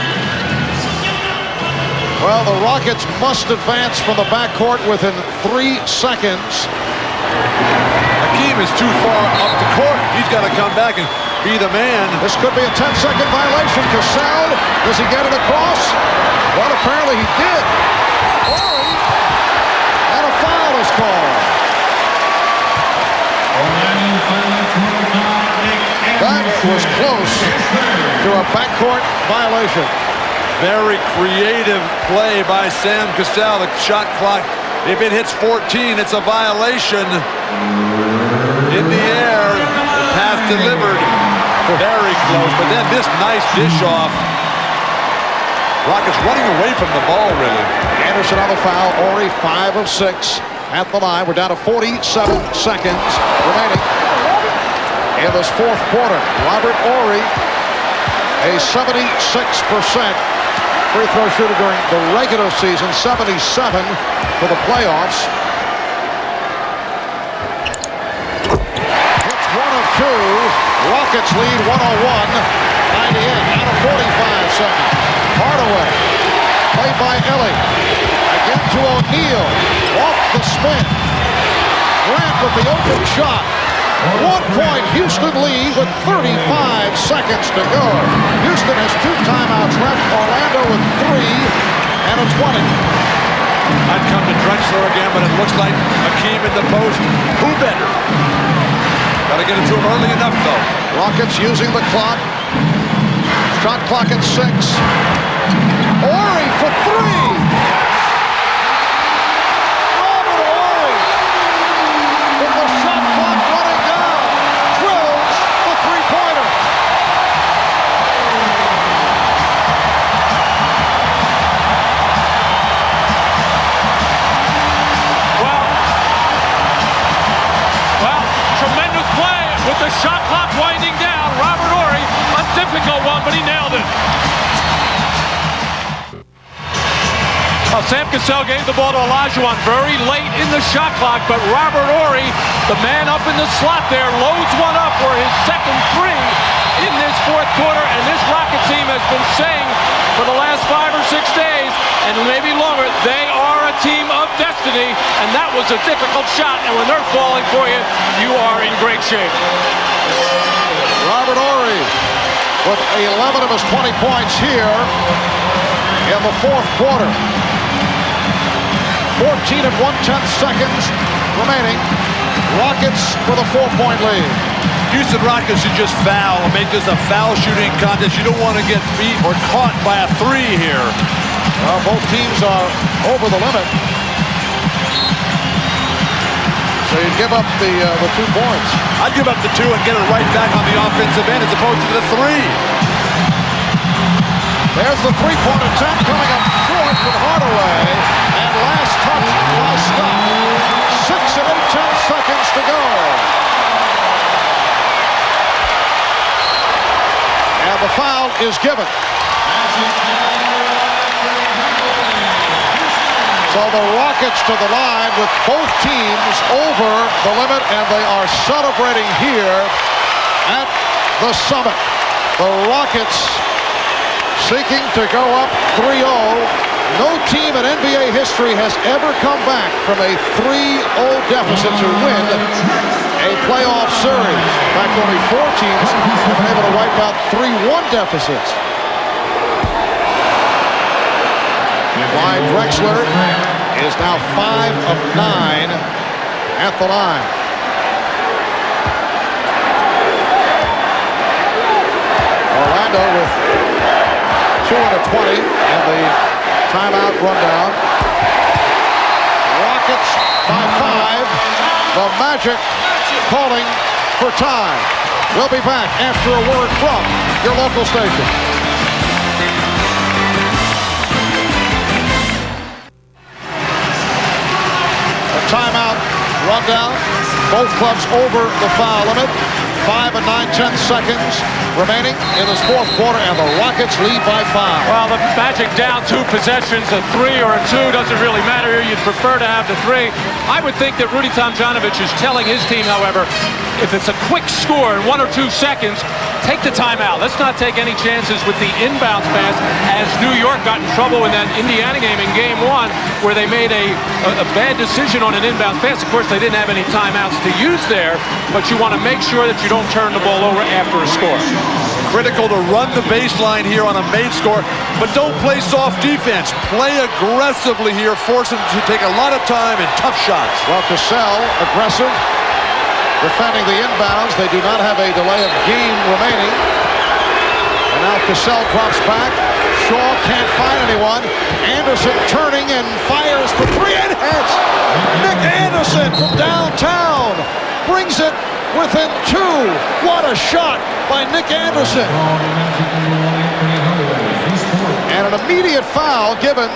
Well, the Rockets must advance from the backcourt within 3 seconds. Hakeem is too far up the court. He's got to come back and be the man. This could be a 10-second violation. Cassell, does he get it across? Well, apparently he did. Ori, and a foul is called. That was close to a backcourt violation. Very creative play by Sam Cassell. The shot clock, if it hits 14, it's a violation. In the air, the pass delivered. Very close, but then this nice dish off. Rockets running away from the ball, really. Anderson on the foul. Ori 5 of 6 at the line. We're down to 47 seconds remaining in this fourth quarter. Robert Ori, a 76% free throw shooter during the regular season, 77 for the playoffs. Hits 1 of 2. Rockets lead 101, 98 out of 45 seconds. Hardaway, played by Ellie. Again to O'Neal, off the spin. Grant with the open shot. 1-point Houston lead with 35 seconds to go. Houston has 2 timeouts left. Orlando with 3 and a 20. I'd come to Drexler again, but it looks like Hakeem in the post. Who better? Got to get it to him early enough, though. Rockets using the clock. Shot clock at 6. Ori for 3. Robert Ori with the shot clock running down. Drills the the shot clock winding down. Robert Horry, a difficult one, but he nailed it. Sam Cassell gave the ball to Olajuwon very late in the shot clock, but Robert Horry, the man up in the slot there, loads one up for his second three in this fourth quarter, and this Rocket team has been saying for the last 5 or 6 days, and maybe longer, they are a team of destiny, and that was a difficult shot, and when they're falling for you, you are in great shape. Robert Horry with 11 of his 20 points here in the fourth quarter. 14 and 1/10 seconds remaining. Rockets with a 4-point lead. Houston Rockets should just foul and make this a foul shooting contest. You don't want to get beat or caught by a three here. Well, both teams are over the limit. So you give up the 2 points. I'd give up the 2 and get it right back on the offensive end as opposed to the 3. There's the three-point attempt coming up short with Hardaway. And last touch by Scott. 6 and 8/10 seconds to go. And the foul is given. So the Rockets to the line with both teams over the limit, and they are celebrating here at the Summit. The Rockets seeking to go up 3-0. No team in NBA history has ever come back from a 3-0 deficit to win a playoff series. In fact, only 4 teams have been able to wipe out 3-1 deficits. Clyde-Drexler is now 5 of 9 at the line. Orlando with 2 and a 20 and the timeout rundown. Rockets by 5. The Magic calling for time. We'll be back after a word from your local station. A timeout rundown. Both clubs over the foul limit. 5 and 9/10 seconds remaining in this fourth quarter, and the Rockets lead by 5. Well, the Magic down 2 possessions, a 3 or a 2 doesn't really matter here. You'd prefer to have the 3. I would think that Rudy Tomjanovich is telling his team, however, if it's a quick score in 1 or 2 seconds, take the timeout. Let's not take any chances with the inbounds pass, as New York got in trouble in that Indiana game in Game 1, where they made a bad decision on an inbounds pass. Of course, they didn't have any timeouts to use there, but you want to make sure that you don't turn the ball over after a score. Critical to run the baseline here on a made score, but don't play soft defense. Play aggressively here, force them to take a lot of time and tough shots. Well, Cassell, aggressive, defending the inbounds. They do not have a delay of game remaining. And now Cassell drops back. Shaw can't find anyone. Anderson turning and fires for 3 and hits. Nick Anderson from downtown brings it within 2. What a shot by Nick Anderson. And an immediate foul given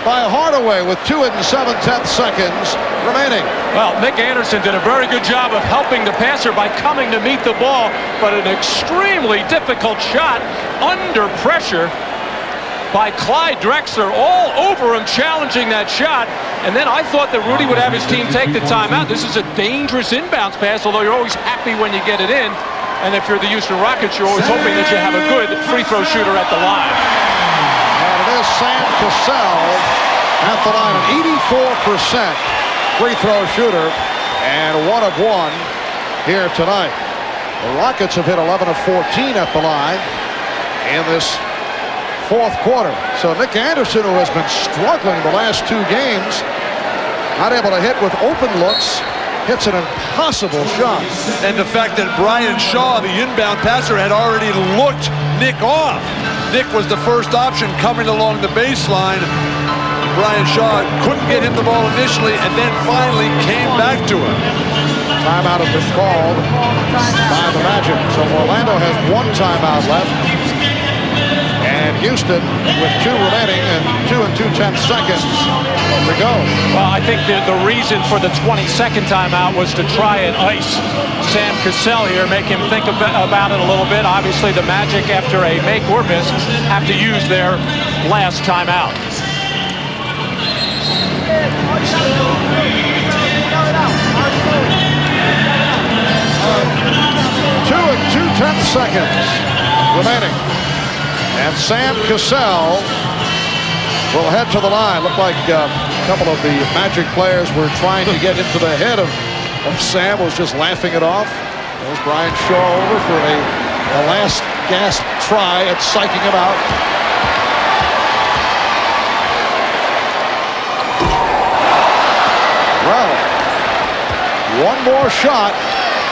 by Hardaway with 2 and 7/10 seconds remaining. Well, Nick Anderson did a very good job of helping the passer by coming to meet the ball, but an extremely difficult shot under pressure by Clyde Drexler, all over him, challenging that shot. And then I thought that Rudy would have his team take the timeout. This is a dangerous inbounds pass, although you're always happy when you get it in. And if you're the Houston Rockets, you're always hoping that you have a good free throw shooter at the line. And it is Sam Cassell at the line, an 84% free throw shooter, and 1 of 1 here tonight. The Rockets have hit 11 of 14 at the line in this fourth quarter. So Nick Anderson, who has been struggling the last 2 games, not able to hit with open looks, hits an impossible shot. And the fact that Brian Shaw, the inbound passer, had already looked Nick off. Nick was the first option coming along the baseline. Brian Shaw couldn't get him the ball initially, and then finally came back to him. Timeout has been called by the Magic. So Orlando has 1 timeout left. And And Houston with 2 remaining and 2 2/10 seconds to go. Well, I think the reason for the 22nd timeout was to try and ice Sam Cassell here, make him think about it a little bit. Obviously, the Magic, after a make or miss, have to use their last timeout. 2 2/10 seconds remaining. And Sam Cassell will head to the line. Looked like a couple of the Magic players were trying to get into the head of Sam, was just laughing it off. There's Brian Shaw over for a last gasp try at psyching him out. Well, one more shot.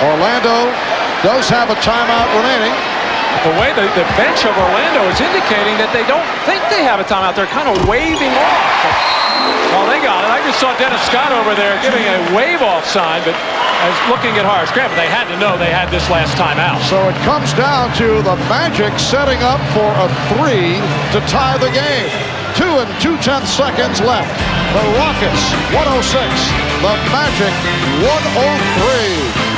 Orlando does have a timeout remaining. The way the bench of Orlando is indicating that they don't think they have a timeout. They're kind of waving off. Oh, they got it. I just saw Dennis Scott over there giving a wave-off sign, but as looking at Horace Grant, but they had to know they had this last timeout. So it comes down to the Magic setting up for a 3 to tie the game. 2 2/10 seconds left. The Rockets 106. The Magic 103.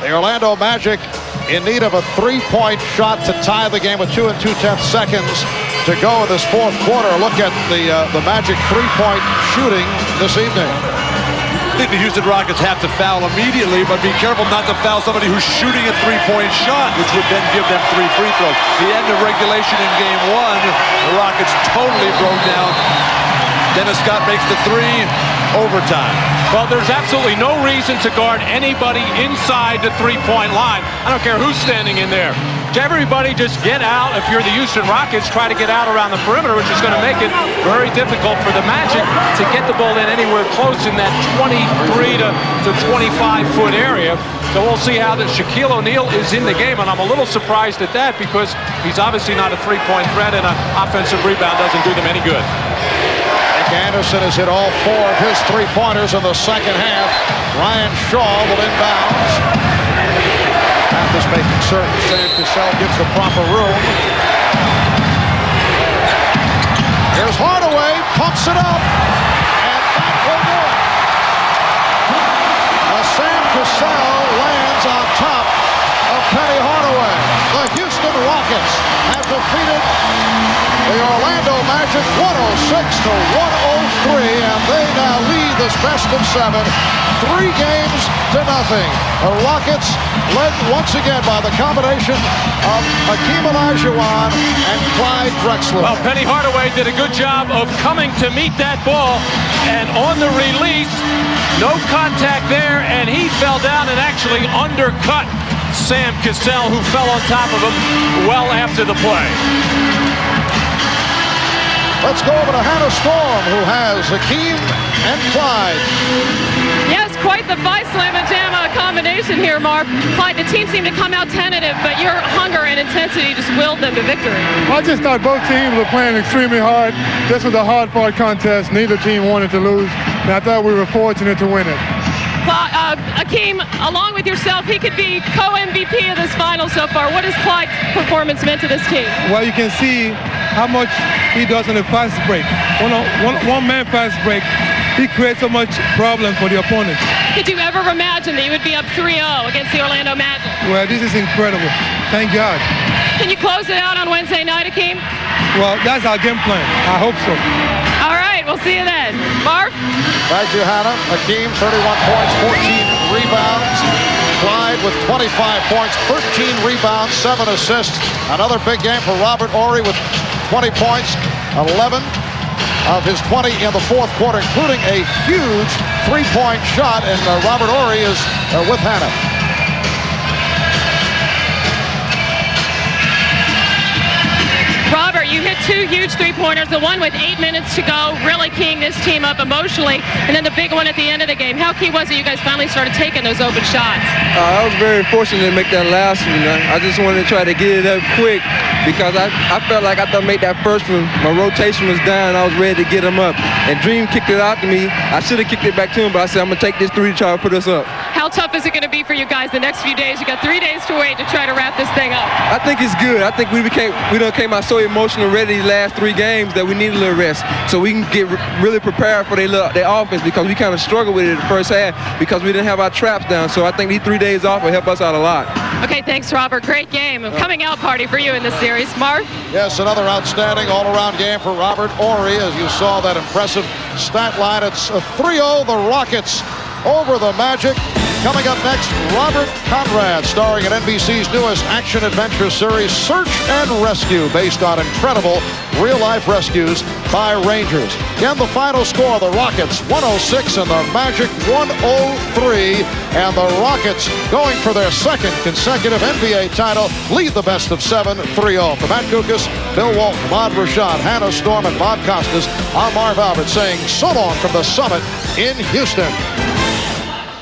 The Orlando Magic in need of a 3-point shot to tie the game with 2 2/10 seconds to go in this fourth quarter. Look at the Magic 3-point shooting this evening. I think the Houston Rockets have to foul immediately, but be careful not to foul somebody who's shooting a 3-point shot, which would then give them 3 free throws. The end of regulation in game 1, the Rockets totally broke down. Dennis Scott makes the 3, overtime. Well, there's absolutely no reason to guard anybody inside the 3-point line. I don't care who's standing in there. Everybody just get out. If you're the Houston Rockets, try to get out around the perimeter, which is going to make it very difficult for the Magic to get the ball in anywhere close in that 23 to 25-foot area. So we'll see how Shaquille O'Neal is in the game, and I'm a little surprised at that because he's obviously not a 3-point threat, and an offensive rebound doesn't do them any good. Anderson has hit all 4 of his 3-pointers in the second half. Ryan Shaw will inbounds. Mathis making certain Sam Cassell gives the proper room. Here's Hardaway, pumps it up, and that will do it. Sam Cassell lands on top of Penny Hardaway. The Houston Rockets have defeated the Orlando Magic 106 to 103, and they now lead this best of 7, 3 games to nothing. The Rockets led once again by the combination of Hakeem-Olajuwon and Clyde Drexler. Well, Penny Hardaway did a good job of coming to meet that ball, and on the release, no contact there, and he fell down and actually undercut Sam Cassell, who fell on top of him well after the play. Let's go over to Hannah Storm, who has Hakeem and Clyde. Yes, quite the fight slam and jam combination here, Marv. Clyde, the team seemed to come out tentative, but your hunger and intensity just willed them to victory. I just thought both teams were playing extremely hard. This was a hard-fought contest. Neither team wanted to lose, and I thought we were fortunate to win it. Hakeem, along with yourself, he could be co-MVP of this final so far. What has Clyde's performance meant to this team? Well, you can see how much he does on the fast break. One-man fast break, he creates so much problem for the opponents. Did you ever imagine that you would be up 3-0 against the Orlando Magic? Well, this is incredible. Thank God. Can you close it out on Wednesday night, Hakeem? Well, that's our game plan. I hope so. All right, we'll see you then. Marv? Thank you, Hannah. Hakeem, 31 points, 14 rebounds. Clyde with 25 points, 13 rebounds, 7 assists. Another big game for Robert Horry with 20 points, 11 of his 20 in the fourth quarter, including a huge 3-point shot, and Robert Horry is with Hannah. Robert, you hit 2 huge 3-pointers, the one with 8 minutes to go, really keying this team up emotionally, and then the big one at the end of the game. How key was it you guys finally started taking those open shots? I was very fortunate to make that last one. I just wanted to try to get it up quick because I felt like after I made that first one, my rotation was down. I was ready to get him up, and Dream kicked it out to me. I should have kicked it back to him, but I said, I'm going to take this 3 to try to put us up. How tough is it going to be for you guys the next few days? You got 3 days to wait to try to wrap this thing up. I think it's good. I think we done came out so emotional already these last 3 games that we need a little rest so we can get really prepared for their offense, because we kind of struggled with it the first half because we didn't have our traps down. So I think these 3 days off will help us out a lot. Okay, thanks, Robert. Great game. A coming out party for you in this series. Marv? Yes, another outstanding all-around game for Robert Horry. As you saw that impressive stat line, it's 3-0 the Rockets over the Magic. Coming up next, Robert Conrad, starring in NBC's newest action-adventure series, Search and Rescue, based on incredible real-life rescues by Rangers. Again, the final score, the Rockets 106 and the Magic 103. And the Rockets, going for their second consecutive NBA title, lead the best of 7, 3-0. For Matt Kukas, Bill Walton, Ahmad Rashad, Hannah Storm, and Bob Costas, I'm Marv Albert saying so long from the summit in Houston.